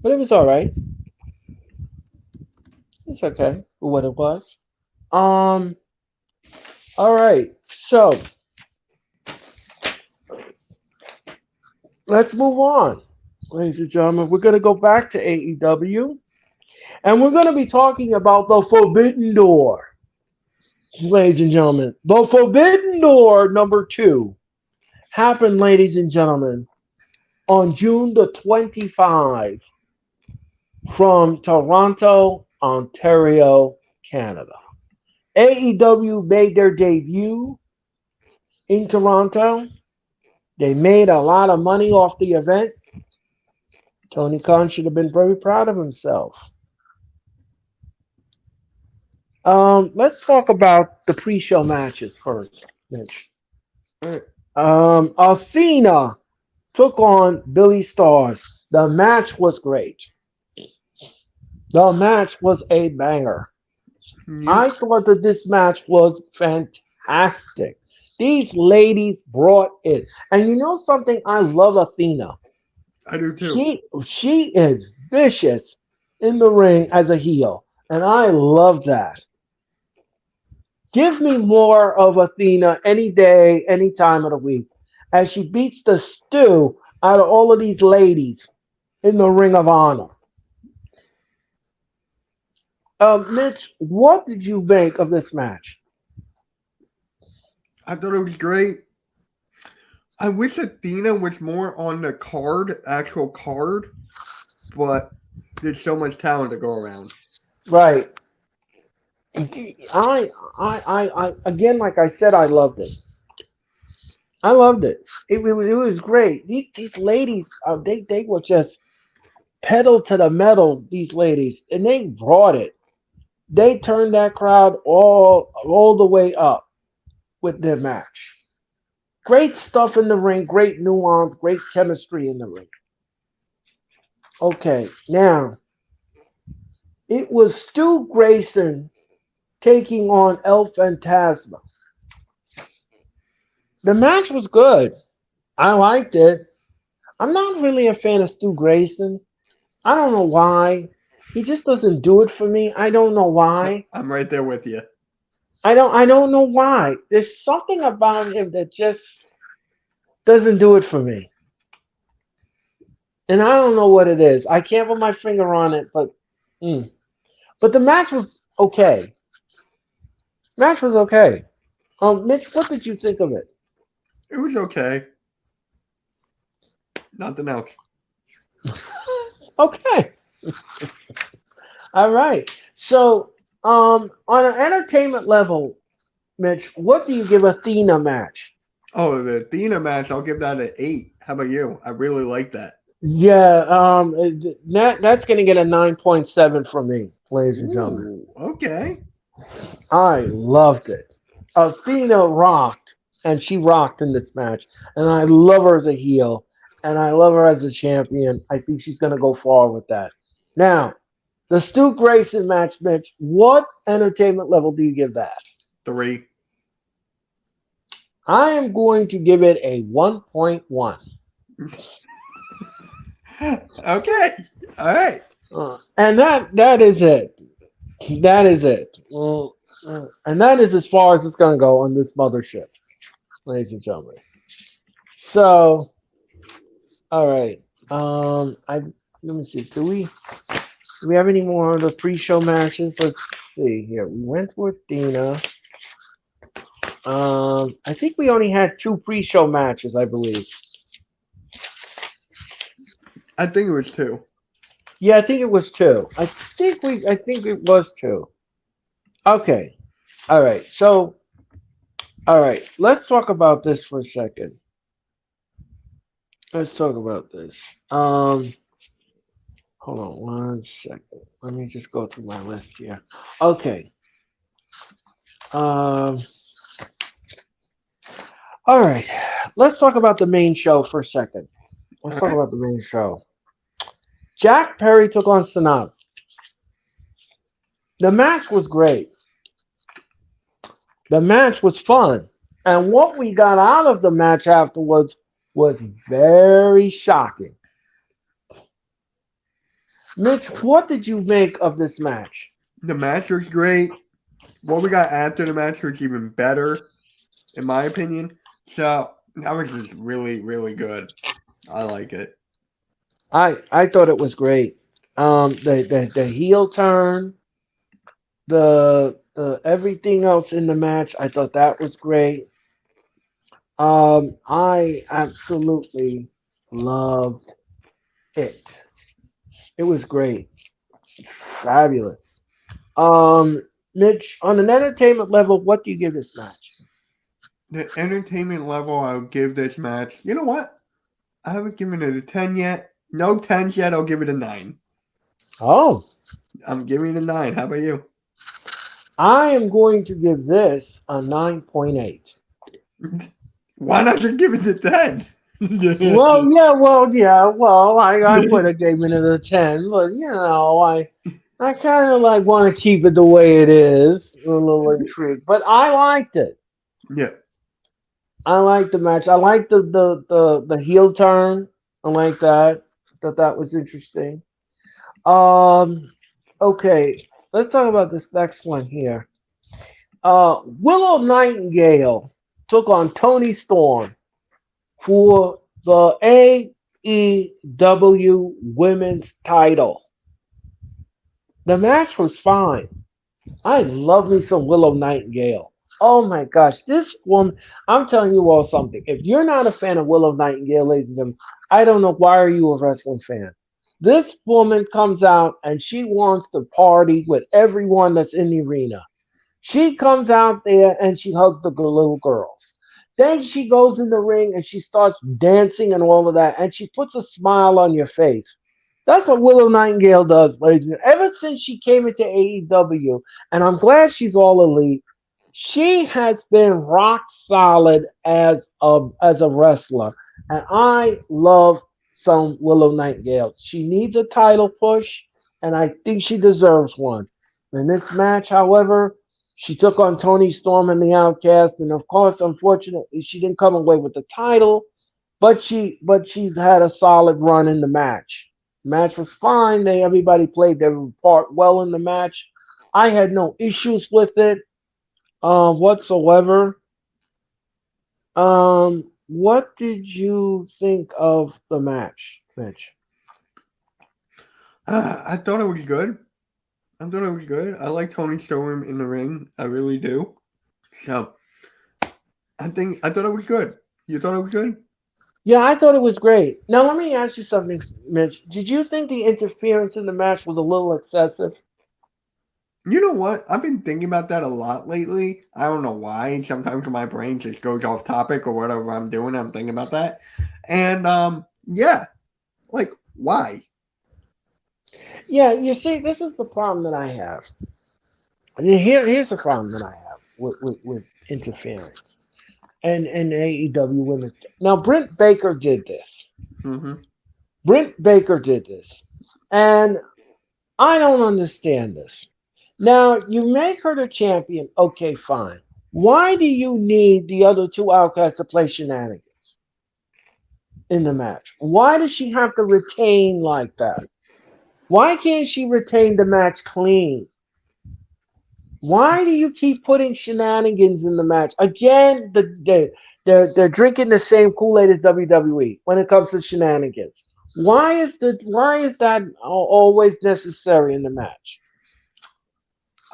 but it was all right. It's okay for what it was. Um. All right. So let's move on, ladies and gentlemen. We're gonna go back to AEW, and we're gonna be talking about the Forbidden Door, ladies and gentlemen. The Forbidden Door number 2 happened, ladies and gentlemen, on June the 25 from Toronto, Ontario, Canada. AEW made their debut in Toronto. They made a lot of money off the event. Tony Khan should have been very proud of himself. Let's talk about the pre-show matches first, Mitch. All right. Athena took on Billy Stars. The match was great. The match was a banger. Yep. I thought that this match was fantastic. These ladies brought it. And you know something? I love Athena. I do too. She is vicious in the ring as a heel, and I love that. Give me more of Athena any day, any time of the week, as she beats the stew out of all of these ladies in the Ring of Honor. Mitch, what did you make of this match? I thought it was great. I wish Athena was more on the card, actual card, but there's so much talent to go around. Right. Again, like I said, I loved it. I loved it. It was great. These ladies, they were just pedal to the metal. These ladies, and they brought it. They turned that crowd all the way up with their match. Great stuff in the ring. Great nuance. Great chemistry in the ring. Okay, now it was Stu Grayson taking on El Fantasma. The match was good. I liked it. I'm not really a fan of Stu Grayson. I don't know why. He just doesn't do it for me. I don't know why. I'm right there with you. I don't know why. There's something about him that just doesn't do it for me. And I don't know what it is. I can't put my finger on it, but the match was okay. Match was okay. Mitch, what did you think of it? It was okay. Nothing else. Okay. All right. So, on an entertainment level, Mitch, what do you give Athena match? Oh, the Athena match, I'll give that an 8. How about you? I really like that. Yeah, that's going to get a 9.7 from me, ladies and gentlemen. Ooh, okay. I loved it. Athena rocked, and she rocked in this match. And I love her as a heel, and I love her as a champion. I think she's going to go far with that. Now, the Stu Grayson match, Mitch, what entertainment level do you give that? 3. I am going to give it a 1.1. Okay. All right. And that is it. That is it. And that is as far as it's going to go on this mothership, ladies and gentlemen. So, all right. Let me see. Do we have any more of the pre-show matches? Let's see here. We went with Dina. I think we only had 2 pre-show matches, I believe. I think it was 2. Yeah, I think it was 2. I think it was 2. Okay. All right. So, all right. Let's talk about this for a second. Let's talk about this. Hold on one second. Let me just go through my list here. Okay. All right. Let's talk about the main show for a second. Let's talk about the main show. Jack Perry took on Sanada. The match was great. The match was fun. And what we got out of the match afterwards was very shocking. Mitch, what did you make of this match? The match was great. What we got after the match was even better, in my opinion. So that was just really, really good. I like it. I thought it was great. The heel turn, the everything else in the match, I thought that was great. I absolutely loved it. It was great. Fabulous. Mitch, on an entertainment level, what do you give this match? The entertainment level I'll give this match, you know what? I haven't given it a 10 yet. No 10s yet. I'll give it a 9. Oh, I'm giving it a 9. How about you? I am going to give this a 9.8. Why not just give it a 10? Well, I would have given it a 10, but I kind of like want to keep it the way it is, a little intrigued. But I liked it. Yeah. I liked the match. I liked the heel turn. I like that. Thought that was interesting. Okay, let's talk about this next one here. Willow Nightingale took on Tony Storm for the AEW Women's title. The match was fine. I love me some Willow Nightingale. Oh my gosh, this woman, I'm telling you all something. If you're not a fan of Willow Nightingale, ladies and gentlemen, I don't know why are you a wrestling fan. This woman comes out and she wants to party with everyone that's in the arena. She comes out there and she hugs the little girls. Then she goes in the ring and she starts dancing and all of that, and she puts a smile on your face. That's what Willow Nightingale does, ladies and gentlemen. Ever since she came into AEW, and I'm glad she's all elite, she has been rock solid as a wrestler, and I love some Willow Nightingale. She needs a title push, and I think she deserves one. In this match, however, she took on Tony Storm and the Outcast, and of course, unfortunately, she didn't come away with the title, but she's had a solid run in the match. Match was fine. Everybody played their part well in the match. I had no issues with it whatsoever. What did you think of the match, Mitch? I thought it was good. I like Tony Storm in the ring. I really do. So I thought it was good. You thought it was good? Yeah, I thought it was great. Now let me ask you something, Mitch. Did you think the interference in the match was a little excessive? You know what? I've been thinking about that a lot lately. I don't know why. Sometimes my brain just goes off topic or whatever I'm doing. I'm thinking about that. And yeah, like why? Yeah, you see, this is the problem that I have. Here's the problem that I have with interference and AEW Women's. Now, Britt Baker did this. Mm-hmm. Britt Baker did this. And I don't understand this. Now, you make her the champion. Okay, fine. Why do you need the other two outcasts to play shenanigans in the match? Why does she have to retain like that? Why can't she retain the match clean? Why do you keep putting shenanigans in the match? Again, they're drinking the same Kool-Aid as WWE when it comes to shenanigans. Why is that always necessary in the match?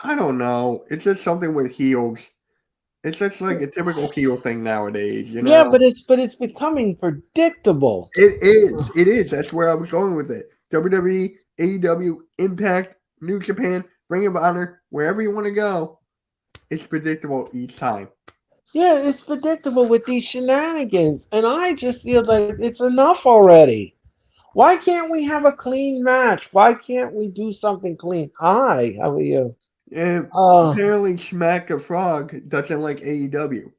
I don't know. It's just something with heels. It's just like a typical heel thing nowadays, you Yeah, know? but it's becoming predictable. It is. It is. That's where I was going with it. WWE, AEW, Impact, New Japan, Ring of Honor, wherever you want to go, it's predictable each time. Yeah, it's predictable with these shenanigans, and I just feel like it's enough already. Why can't we have a clean match? Why can't we do something clean? Hi, how are you? And Uh, apparently, Smack the Frog doesn't like AEW.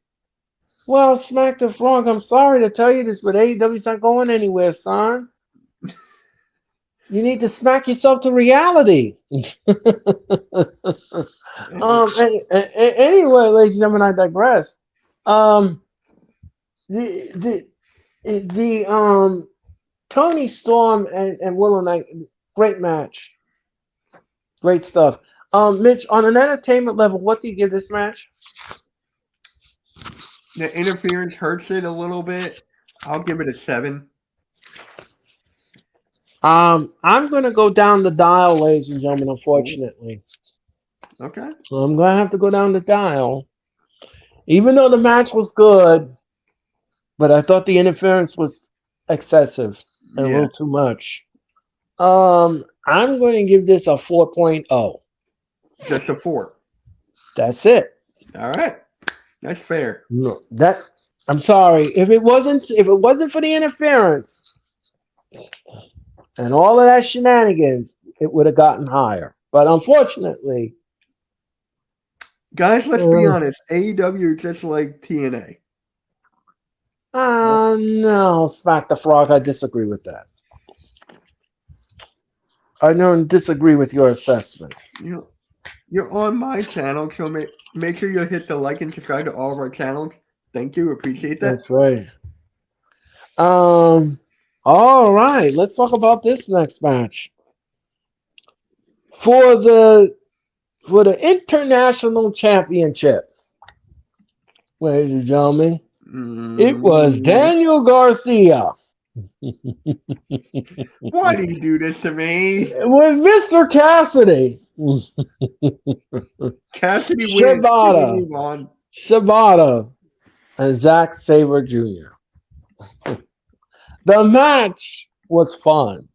well, Smack the Frog, I'm sorry to tell you this, but AEW's not going anywhere, son. You need to smack yourself to reality. Anyway, ladies and gentlemen, I digress. Um, the the Tony Storm and Willow Knight, great match, great stuff. Mitch, on an entertainment level, what do you give this match? The interference hurts it a little bit. I'll give it a 7. I'm gonna go down the dial, ladies and gentlemen. Unfortunately, Okay. I'm gonna have to go down the dial. Even though the match was good, but I thought the interference was excessive and a Yeah. little too much. I'm going to give this a 4.0. Just a 4. That's it. All right. That's fair. No, that I'm sorry. If it wasn't for the interference and all of that shenanigans, it would have gotten higher. But unfortunately, Guys, let's be honest. AEW is just like TNA. no, Smack the Frog, I disagree with that. I don't disagree with your assessment. You know, you're on my channel, so make sure you hit the like and subscribe to all of our channels. Thank you. Appreciate that. That's right. Um, All right, let's talk about this next match. For the international championship, ladies and gentlemen, it was Mm. Daniel Garcia Why do you do this to me? with Mr. Cassidy, Cassidy wins. Can we Shibata, move on? Shibata, and Zack Sabre Jr. The match was fun.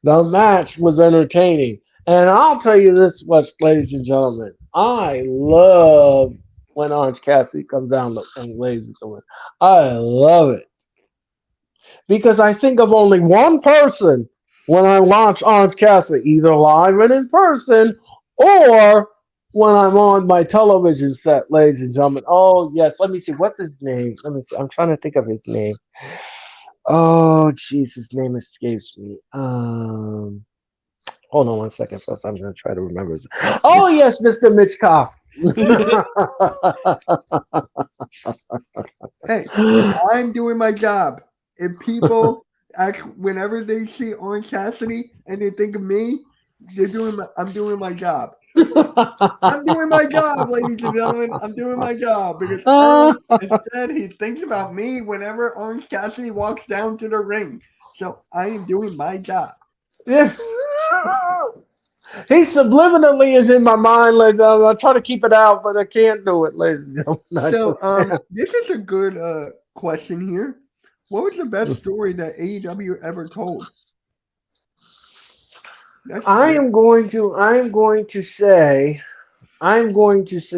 The match was entertaining. And I'll tell you this much, ladies and gentlemen. I love when Orange Cassidy comes down the ring, ladies and gentlemen. I love it. Because I think of only one person when I watch Orange Cassidy, either live and in person or when I'm on my television set, ladies and gentlemen. Oh, yes. Let me see. What's his name? Let me see. I'm trying to think of his name. Oh, jeez. His name escapes me. Hold on one second, folks. I'm going to try to remember. Oh, yes, Mr. Mitch Koski. Hey, I'm doing my job. If people act whenever they see Orange Cassidy and they think of me, I'm doing my job. I'm doing my job, ladies and gentlemen. I'm doing my job because Earl has said he thinks about me whenever Orange Cassidy walks down to the ring. So I am doing my job. Yeah. He subliminally is in my mind. I try to keep it out, but I can't do it, ladies and gentlemen. I So just can't. this is a good question here. What was the best story that AEW ever told? That's I'm going to say,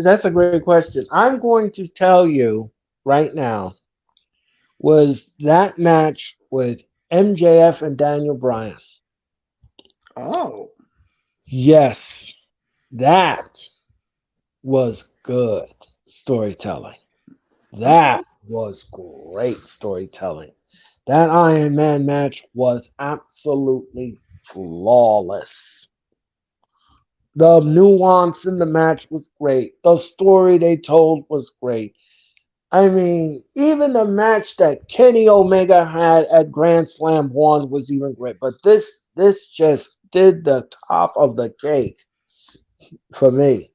that's a great question. I'm going to tell you right now was that match with MJF and Daniel Bryan. oh. Yes, that was good storytelling. That was great storytelling. That Iron Man match was absolutely flawless. The nuance in the match was great. The story they told was great. I mean, even the match that Kenny Omega had at Grand Slam 1 was even great. But this just did the top of the cake for me.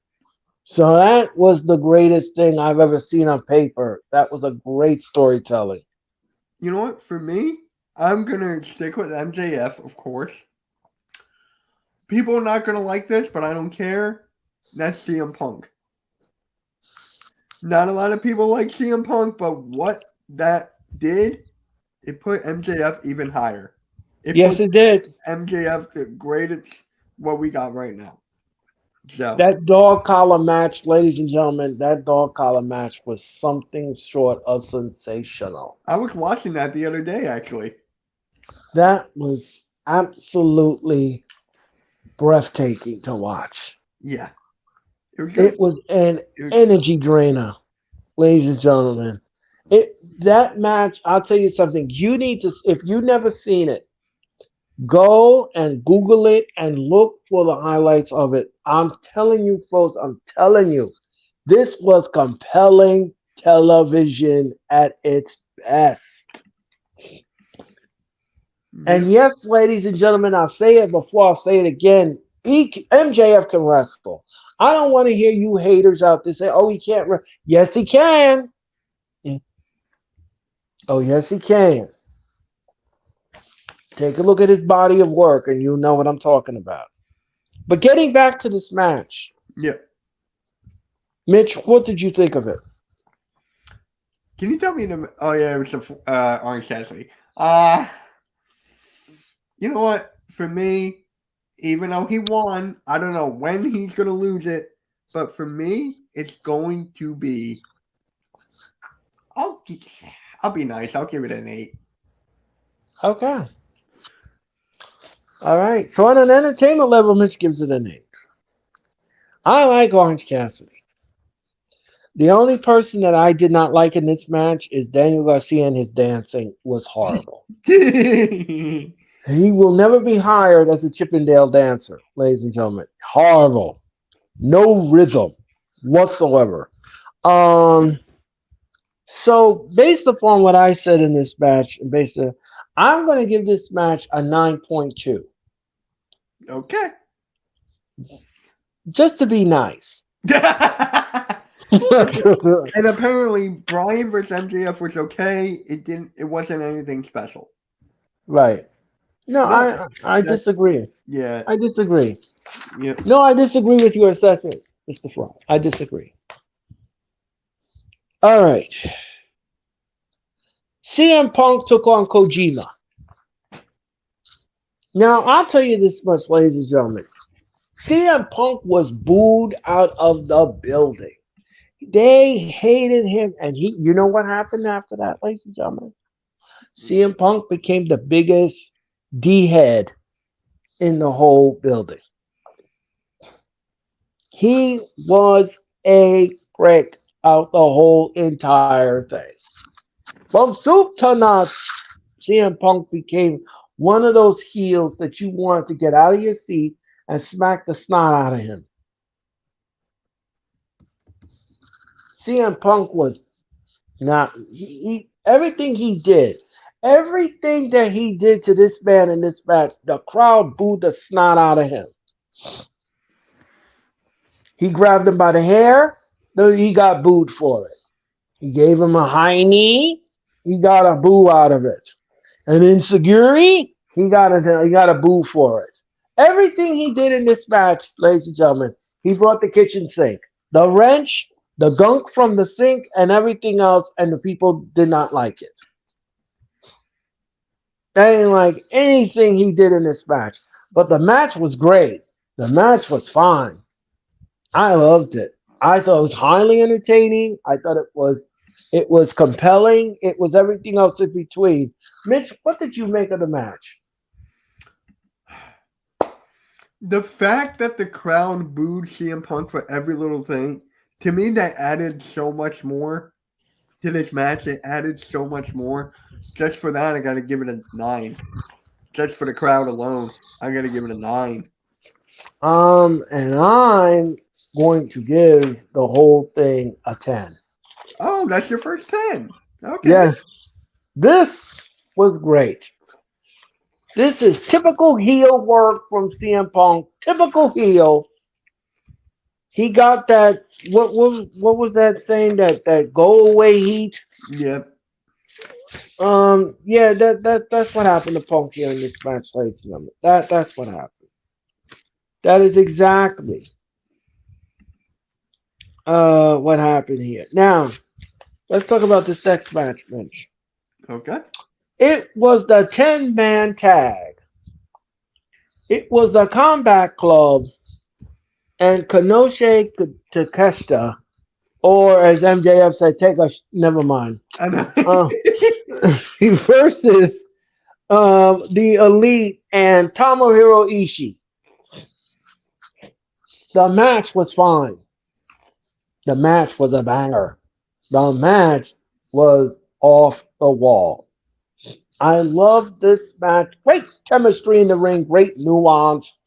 So that was the greatest thing I've ever seen on paper. That was a great storytelling. You know what? For me, I'm gonna stick with MJF, of course. People are not gonna like this, but I don't care. That's CM Punk. Not a lot of people like CM Punk, but what that did, it put MJF even higher. It Yes, put it did. MJF the greatest what we got right now. So That dog collar match, ladies and gentlemen, that dog collar match was something short of sensational. I was watching that the other day actually. That was absolutely breathtaking to watch. Yeah. It was good. It was an It was, energy drainer, ladies and gentlemen. That match, I'll tell you something. You need to, if you never seen it, go and Google it and look for the highlights of it. I'm telling you, folks, I'm telling you, this was compelling television at its best. And yes, ladies and gentlemen, I'll say it before I'll say it again. MJF can wrestle. I don't want to hear you haters out there say, oh, he can't wrestle. Yes, he can. Oh, yes, he can. Take a look at his body of work and you'll know what I'm talking about. But getting back to this match, yeah. Mitch, what did you think of it? Can you tell me the? Oh yeah, it was Orange Cassidy. You know what? For me, even though he won, I don't know when he's gonna lose it. But for me, it's going to be. I'll be nice. I'll give it an 8. Okay. All right. So on an entertainment level, Mitch gives it an 8. I like Orange Cassidy. The only person that I did not like in this match is Daniel Garcia, and his dancing was horrible. He will never be hired as a Chippendale dancer, ladies and gentlemen. Horrible. No rhythm whatsoever. So based upon what I said in this match, I'm going to give this match a 9.2. Okay. Just to be nice. And apparently, Brian versus MJF was okay. It wasn't anything special. Right. No, No, I that disagree. yeah, I disagree. yeah. No, I disagree with your assessment, Mr. Fry. I disagree. All right. CM Punk took on Kojima. Now, I'll tell you this much, ladies and gentlemen. CM Punk was booed out of the building. They hated him, and you know what happened after that, ladies and gentlemen? CM Punk became the biggest D head in the whole building. He was a prick out the whole entire thing. From soup to nuts, CM Punk became one of those heels that you wanted to get out of your seat and smack the snot out of him. CM Punk was not everything that he did to this man in this match, the crowd booed the snot out of him. He grabbed him by the hair, he got booed for it. He gave him a high knee, he got a boo out of it. And insecurity, he got a boo for it. Everything he did in this match, ladies and gentlemen, he brought the kitchen sink, the wrench, the gunk from the sink, and everything else, and the people did not like it. They didn't like anything he did in this match. But the match was great. The match was fine. I loved it. I thought it was highly entertaining. I thought it was compelling. It was everything else in between. Mitch, what did you make of the match? The fact that the crowd booed CM Punk for every little thing, to me, that added so much more to this match. It added so much more. Just for that, I got to give it a 9. Just for the crowd alone, I got to give it a 9. And I'm going to give the whole thing a 10. Oh, that's your first 10. Okay. Yes, this was great. This is typical heel work from CM Punk. Typical heel. He got that. What was that saying? That go away heat. Yep. Yeah. That's what happened to Punk here in this match, ladies and gentlemen. That's what happened. That is exactly what happened here. Now let's talk about this next match, Mitch. Okay. It was the 10-man tag. It was the Combat Club and Kenosha Takeshita, or as MJF said, never mind. I know. Versus the Elite and Tomohiro Ishii. The match was fine. The match was a banger. The match was off the wall. I love this match. Great chemistry in the ring, great nuance,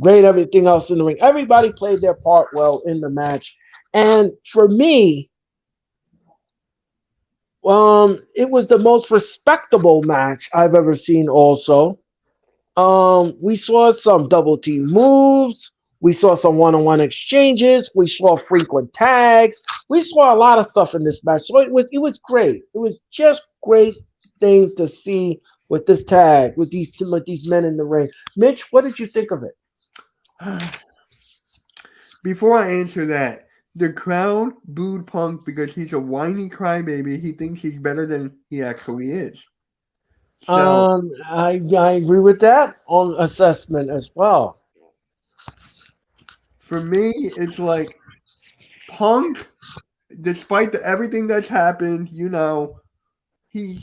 great everything else in the ring. Everybody played their part well in the match. And for me, it was the most respectable match I've ever seen also. We saw some double team moves. We saw some one-on-one exchanges. We saw frequent tags. We saw a lot of stuff in this match. So it was great. It was just great thing to see with this tag, with these men in the ring. Mitch, what did you think of it? Before I answer that, the crowd booed Punk because he's a whiny crybaby. He thinks he's better than he actually is. So I agree with that on assessment as well. for me, it's like Punk, despite everything that's happened, he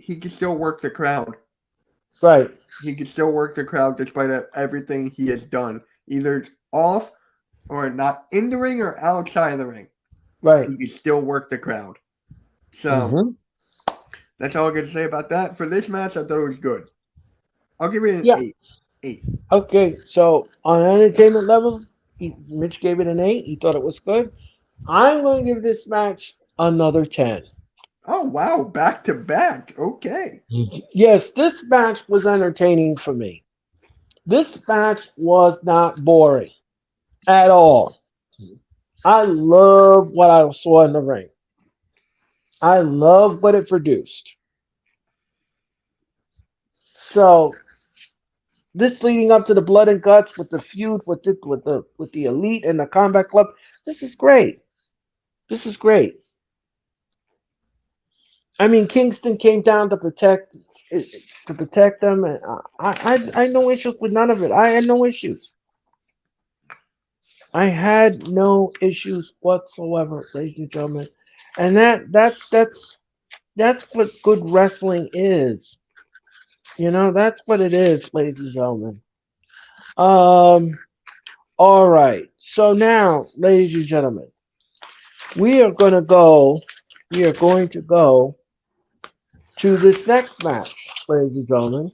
can still work the crowd. Right. He can still work the crowd despite everything he has done, either off or not in the ring or outside of the ring. Right. He can still work the crowd. So that's all I got to say about that. For this match, I thought it was good. I'll give it an 8. 8. Okay, so on an entertainment level, Mitch gave it an 8. He thought it was good. I'm going to give this match another 10. Oh wow, back to back. Okay. Yes, this match was entertaining for me. This match was not boring at all. I love what I saw in the ring. I love what it produced. So this leading up to the blood and guts with the feud with the elite and the combat club, this is great. This is great. I mean, Kingston came down to protect them, and I had no issues with none of it. I had no issues. I had no issues whatsoever, ladies and gentlemen, and that's what good wrestling is. That's what it is, ladies and gentlemen. Um, all right. So now, ladies and gentlemen, we are gonna go. We are going to go to this next match, ladies and gentlemen,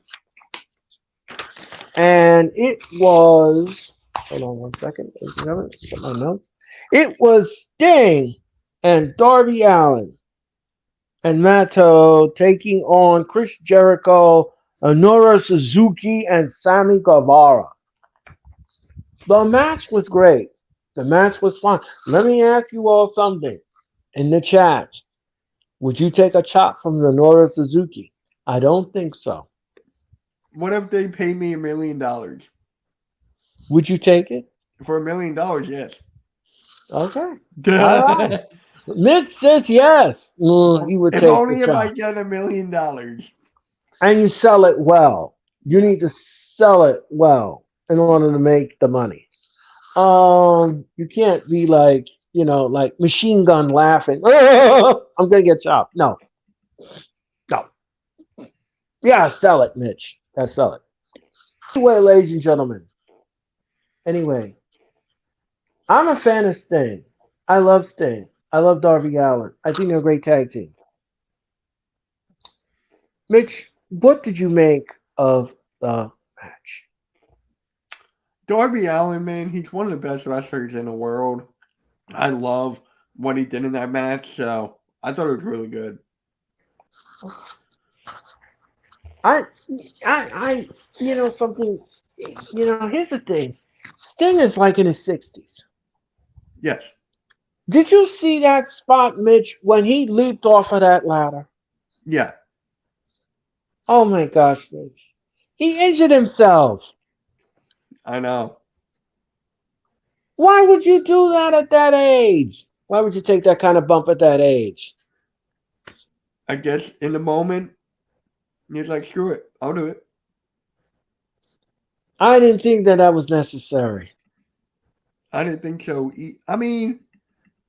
and it was. Hold on one second, ladies and gentlemen. Get my notes. It was Sting and Darby Allin and Mato taking on Chris Jericho, Honora Suzuki, and Sammy Guevara. The match was great. The match was fun. Let me ask you all something in the chat. Would you take a chop from Honora Suzuki? I don't think so. What if they paid me $1 million? Would you take it? For $1 million, yes. Okay. All right. Mitch says yes. He would If take only the if I chop. get $1 million. And you sell it well. You Yeah. need to sell it well in order to make the money. You can't be like machine gun laughing. I'm gonna get chopped. No, no. Yeah, sell it, Mitch. Yeah, sell it. Anyway, ladies and gentlemen. Anyway, I'm a fan of Sting. I love Sting. I love Darby Allin. I think they're a great tag team. Mitch, what did you make of the match? Darby Allin, man, he's one of the best wrestlers in the world. I love what he did in that match, so I thought it was really good. I, something. Here's the thing. Sting is like in his 60s. Yes. Did you see that spot, Mitch, when he leaped off of that ladder? Yeah. Oh my gosh, Mitch. He injured himself. I know. Why would you do that at that age? Why would you take that kind of bump at that age? I guess in the moment, he's like, screw it. I'll do it. I didn't think that was necessary. I didn't think so. I mean,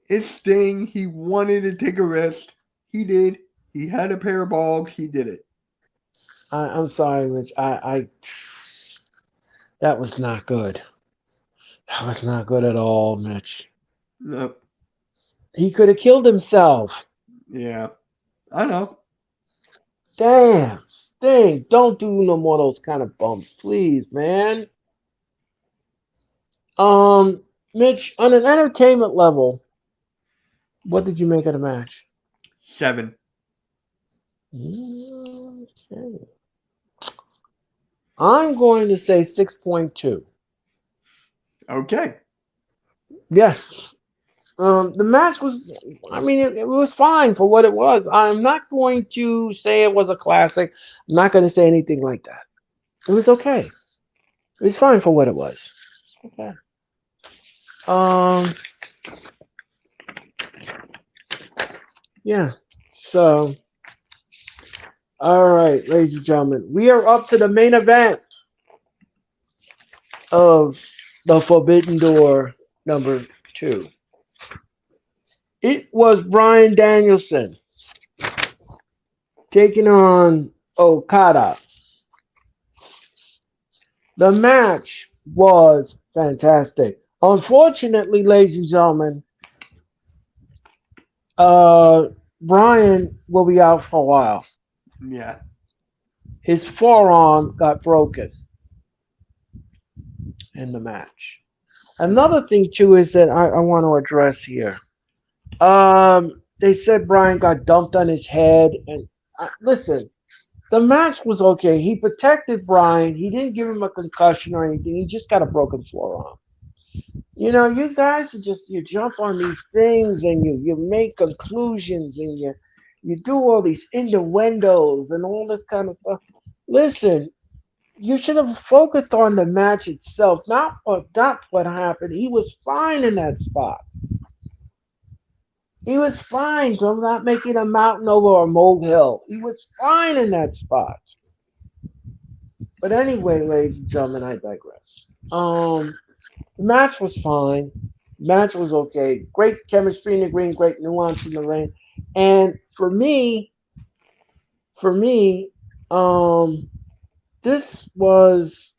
it's Sting. He wanted to take a risk. He did. He had a pair of balls. He did it. I'm sorry, Mitch. That was not good. That was not good at all, Mitch. Nope. He could have killed himself. Yeah. I know. Damn, Sting, don't do no more of those kind of bumps, please, man. Mitch, on an entertainment level, what did you make of the match? 7. Okay. I'm going to say 6.2. Okay. Yes. The match was, I mean, it was fine for what it was. I'm not going to say it was a classic. I'm not going to say anything like that. It was okay. It was fine for what it was. Okay. Um, yeah. So, all right, ladies and gentlemen, we are up to the main event of the Forbidden Door number 2. It was Bryan Danielson taking on Okada. The match was fantastic. Unfortunately, ladies and gentlemen, Bryan will be out for a while. Yeah. His forearm got broken in the match. Another thing too is that I want to address here. they said Brian got dumped on his head. And listen, the match was okay. He protected Brian. He didn't give him a concussion or anything. He just got a broken forearm. You guys are just you jump on these things and you make conclusions and you do all these innuendos and all this kind of stuff. Listen, you should have focused on the match itself, not what happened. He was fine in that spot. He was fine. So I'm not making a mountain over a molehill. He was fine in that spot. But anyway, ladies and gentlemen, I digress. The match was fine. Match was okay. Great chemistry in the ring, great nuance in the ring. And for me, this was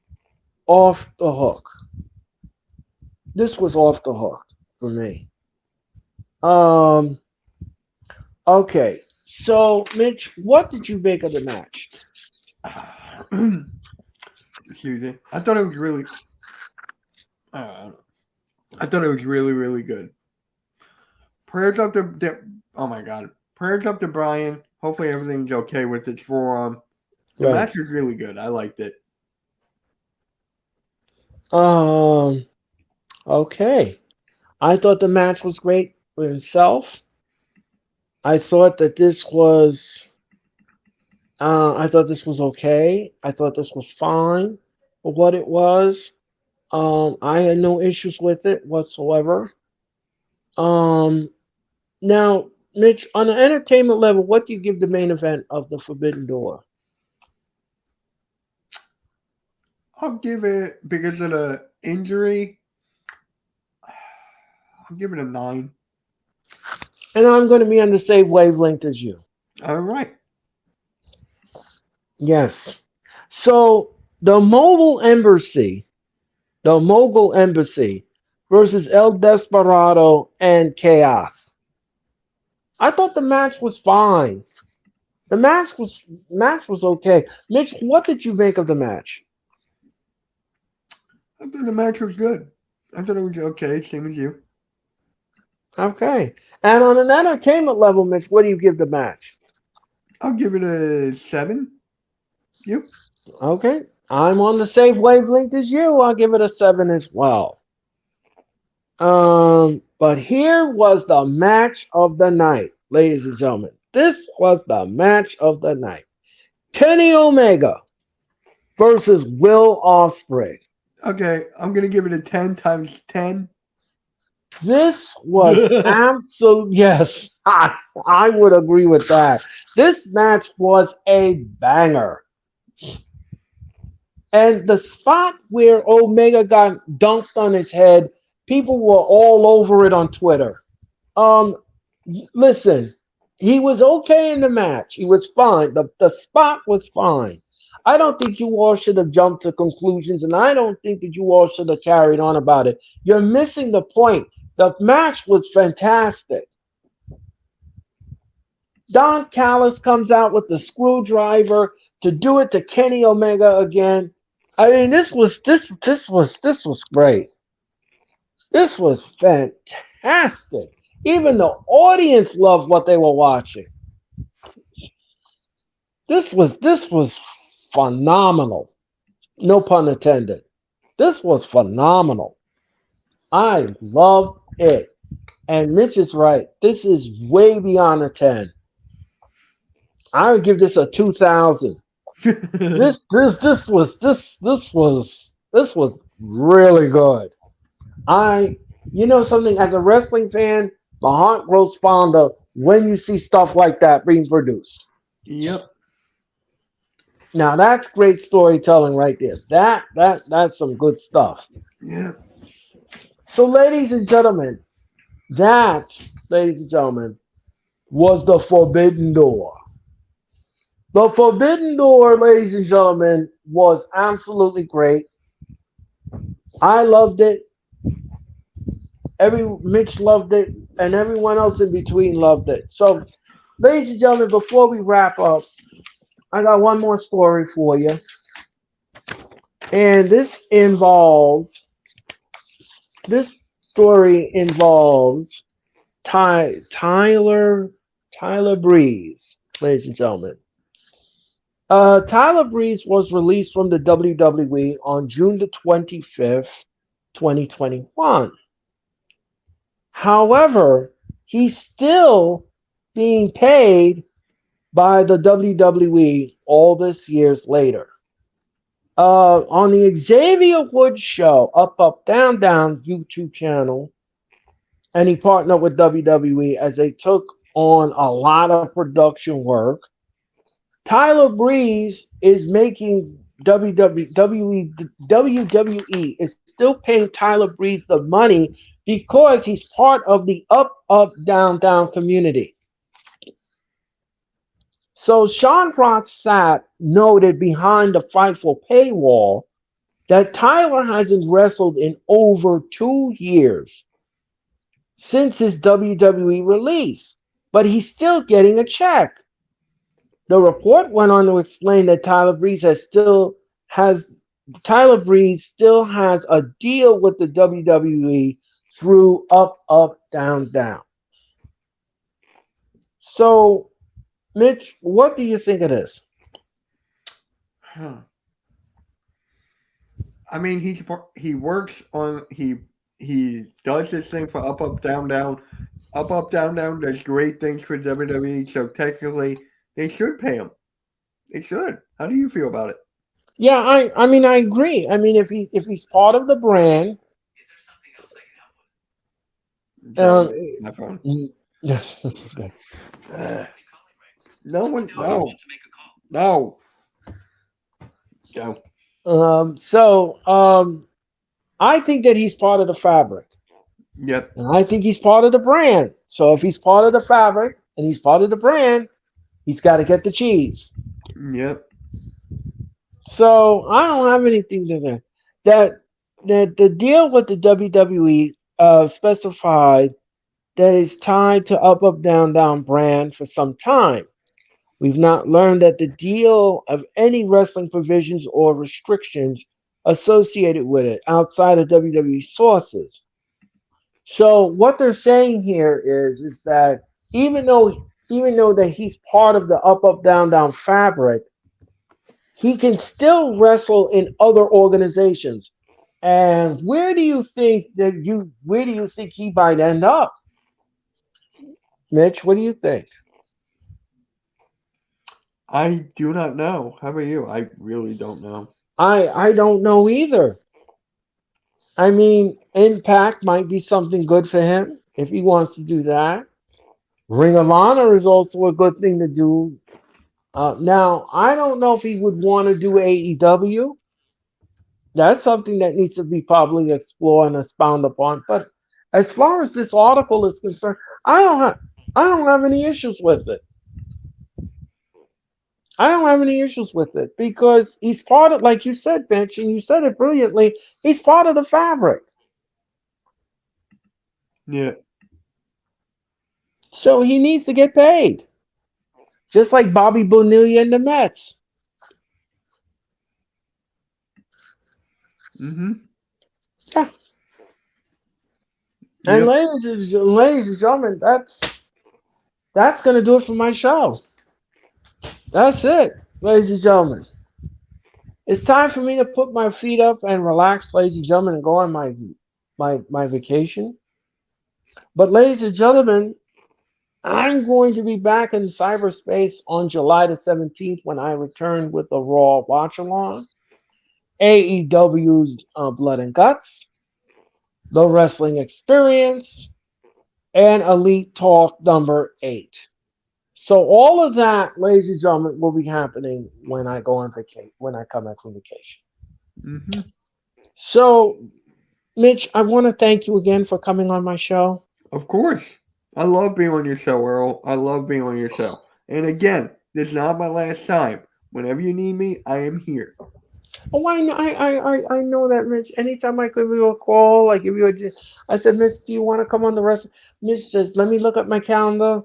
off the hook. This was off the hook for me. Um, okay. So, Mitch, what did you make of the match? Excuse me. I thought it was really. I thought it was really, really good. Prayers up to. Oh my God. Prayers up to Brian. Hopefully everything's okay with his forearm. The Right. match was really good. I liked it. Um, okay. I thought the match was great for himself. I thought that this was I thought this was okay. I thought this was fine for what it was. I had no issues with it whatsoever. Um, Now, Mitch, on an entertainment level, what do you give the main event of the Forbidden Door? I'll give it, because of the injury, I'll give it a 9. And I'm going to be on the same wavelength as you. All right. Yes. So the Mogul Embassy versus El Desperado and Chaos. I thought the match was fine. The match was okay. Mitch, what did you make of the match? I thought the match was good. I thought it was okay, same as you. Okay. And on an entertainment level, Mitch, what do you give the match? I'll give it a 7. You? Okay. I'm on the same wavelength as you. I'll give it a 7 as well. But here was the match of the night, ladies and gentlemen. This was the match of the night. Kenny Omega versus Will Ospreay. Okay, I'm going to give it a 10 times 10. This was absolute. Yes, I would agree with that. This match was a banger. And the spot where Omega got dunked on his head, people were all over it on Twitter. Um, Listen, he was okay in the match. He was fine. The spot was fine. I don't think you all should have jumped to conclusions, and I don't think that you all should have carried on about it. You're missing the point. The match was fantastic. Don Callis comes out with the screwdriver to do it to Kenny Omega again. I mean, this was great. This was fantastic. Even the audience loved what they were watching. This was phenomenal. No pun intended. This was phenomenal. I loved it. And Mitch is right. This is way beyond a 10. I would give this a 2,000. This was really good. Something, as a wrestling fan, my heart grows fonder when you see stuff like that being produced. Yep. Now that's great storytelling right there. That's some good stuff. Yeah. So, ladies and gentlemen, was the Forbidden Door. The Forbidden Door, ladies and gentlemen, was absolutely great. I loved it. Mitch loved it, and everyone else in between loved it. So, ladies and gentlemen, before we wrap up, I got one more story for you. And this story involves Tyler Breeze, ladies and gentlemen. Tyler Breeze was released from the WWE on June the 25th, 2021. However, he's still being paid by the WWE all this years later. On the Xavier Woods show, Up Up Down Down YouTube channel, and he partnered with WWE as they took on a lot of production work. Tyler Breeze is making WWE is still paying Tyler Breeze the money because he's part of the Up Up Down Down community. So Sean Ross Sapp noted behind the Fightful paywall that Tyler hasn't wrestled in over 2 years since his WWE release, but he's still getting a check. The report went on to explain that Tyler Breeze still has a deal with the WWE through Up Up Down Down. So, Mitch, what do you think of this? Huh. I mean, he works on he does this thing for Up Up Down Down. Up Up Down Down does great things for WWE, so technically they should pay him. They should. How do you feel about it? Yeah, I mean I agree. I mean if he's part of the brand, Sorry, uh, my phone. yes. No one. No. Go. I think that he's part of the fabric. Yep. And I think he's part of the brand. So if he's part of the fabric and he's part of the brand, he's got to get the cheese. Yep. So I don't have anything to that. That the deal with the WWE specified that is tied to Up Up Down Down brand for some time. We've not learned that the deal of any wrestling provisions or restrictions associated with it outside of WWE sources. So what they're saying here is that even though that he's part of the Up Up Down Down fabric, he can still wrestle in other organizations. And where do you think he might end up? Mitch, what do you think? I do not know. How about you? I really don't know. I don't know either. I mean, Impact might be something good for him if he wants to do that. Ring of Honor is also a good thing to do. Now, I don't know if he would want to do AEW. That's something that needs to be probably explored and expounded upon. But as far as this article is concerned, I don't have any issues with it. I don't have any issues with it because he's part of, like you said, Bench, and you said it brilliantly. He's part of the fabric, Yeah. so he needs to get paid, just like Bobby Bonilla and the Mets. Mm-hmm. Yeah. And Yep. ladies and gentlemen, that's gonna do it for my show. That's it, ladies and gentlemen. It's time for me to put my feet up and relax, ladies and gentlemen, and go on my vacation. But ladies and gentlemen, I'm going to be back in cyberspace on July the 17th when I return with the Raw Watch Along, AEW's Blood and Guts, the Wrestling Experience, and Elite Talk number 8. So all of that, ladies and gentlemen, will be happening when I go on vacation, when I come back from vacation. Mm-hmm. So, Mitch, I want to thank you again for coming on my show. Of course. I love being on your show, Earl. I love being on your show. And again, this is not my last time. Whenever you need me, I am here. Oh, I know that, Mitch. Anytime I give you a call, I said, Mitch, do you want to come on the rest? Mitch says, let me look at my calendar.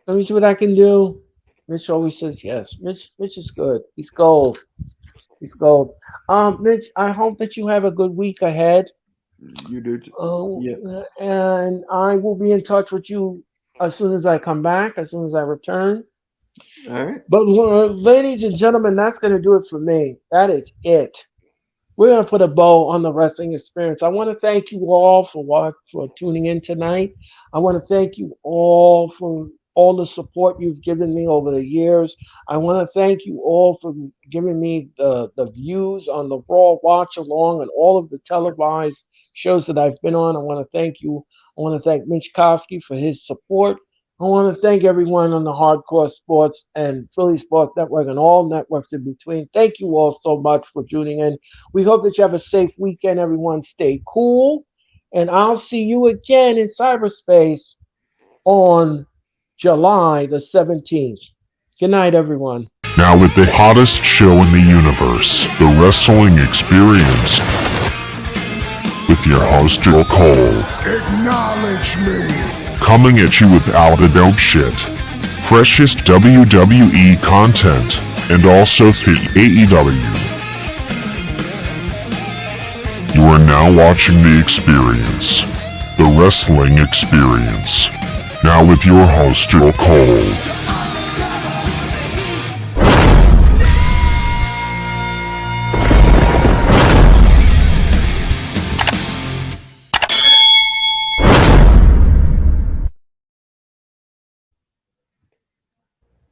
Let me see what I can do. Mitch always says yes. Mitch is good. He's gold. He's gold. Mitch, I hope that you have a good week ahead. You do. Yeah. And I will be in touch with you as soon as I come back, as soon as I return. All right. But ladies and gentlemen, that's going to do it for me. That is it. We're going to put a bow on the wrestling experience. I want to thank you all for tuning in tonight. I want to thank you all for all the support you've given me over the years. I want to thank you all for giving me the views on the Raw Watch Along and all of the televised shows that I've been on. I want to thank you. I want to thank Mitch Kofsky for his support. I want to thank everyone on the Hardcore Sports and Philly Sports Network and all networks in between. Thank you all so much for tuning in. We hope that you have a safe weekend, everyone. Stay cool. And I'll see you again in cyberspace on July the 17th. Good night, everyone. Now with the hottest show in the universe, the Wrestling Experience, with your host, Earl Cole. Acknowledge me. Coming at you with all the dope shit, freshest WWE content, and also the AEW. You are now watching The Experience, the Wrestling Experience. Now with your host, Earl Cole.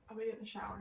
I'll be in the shower.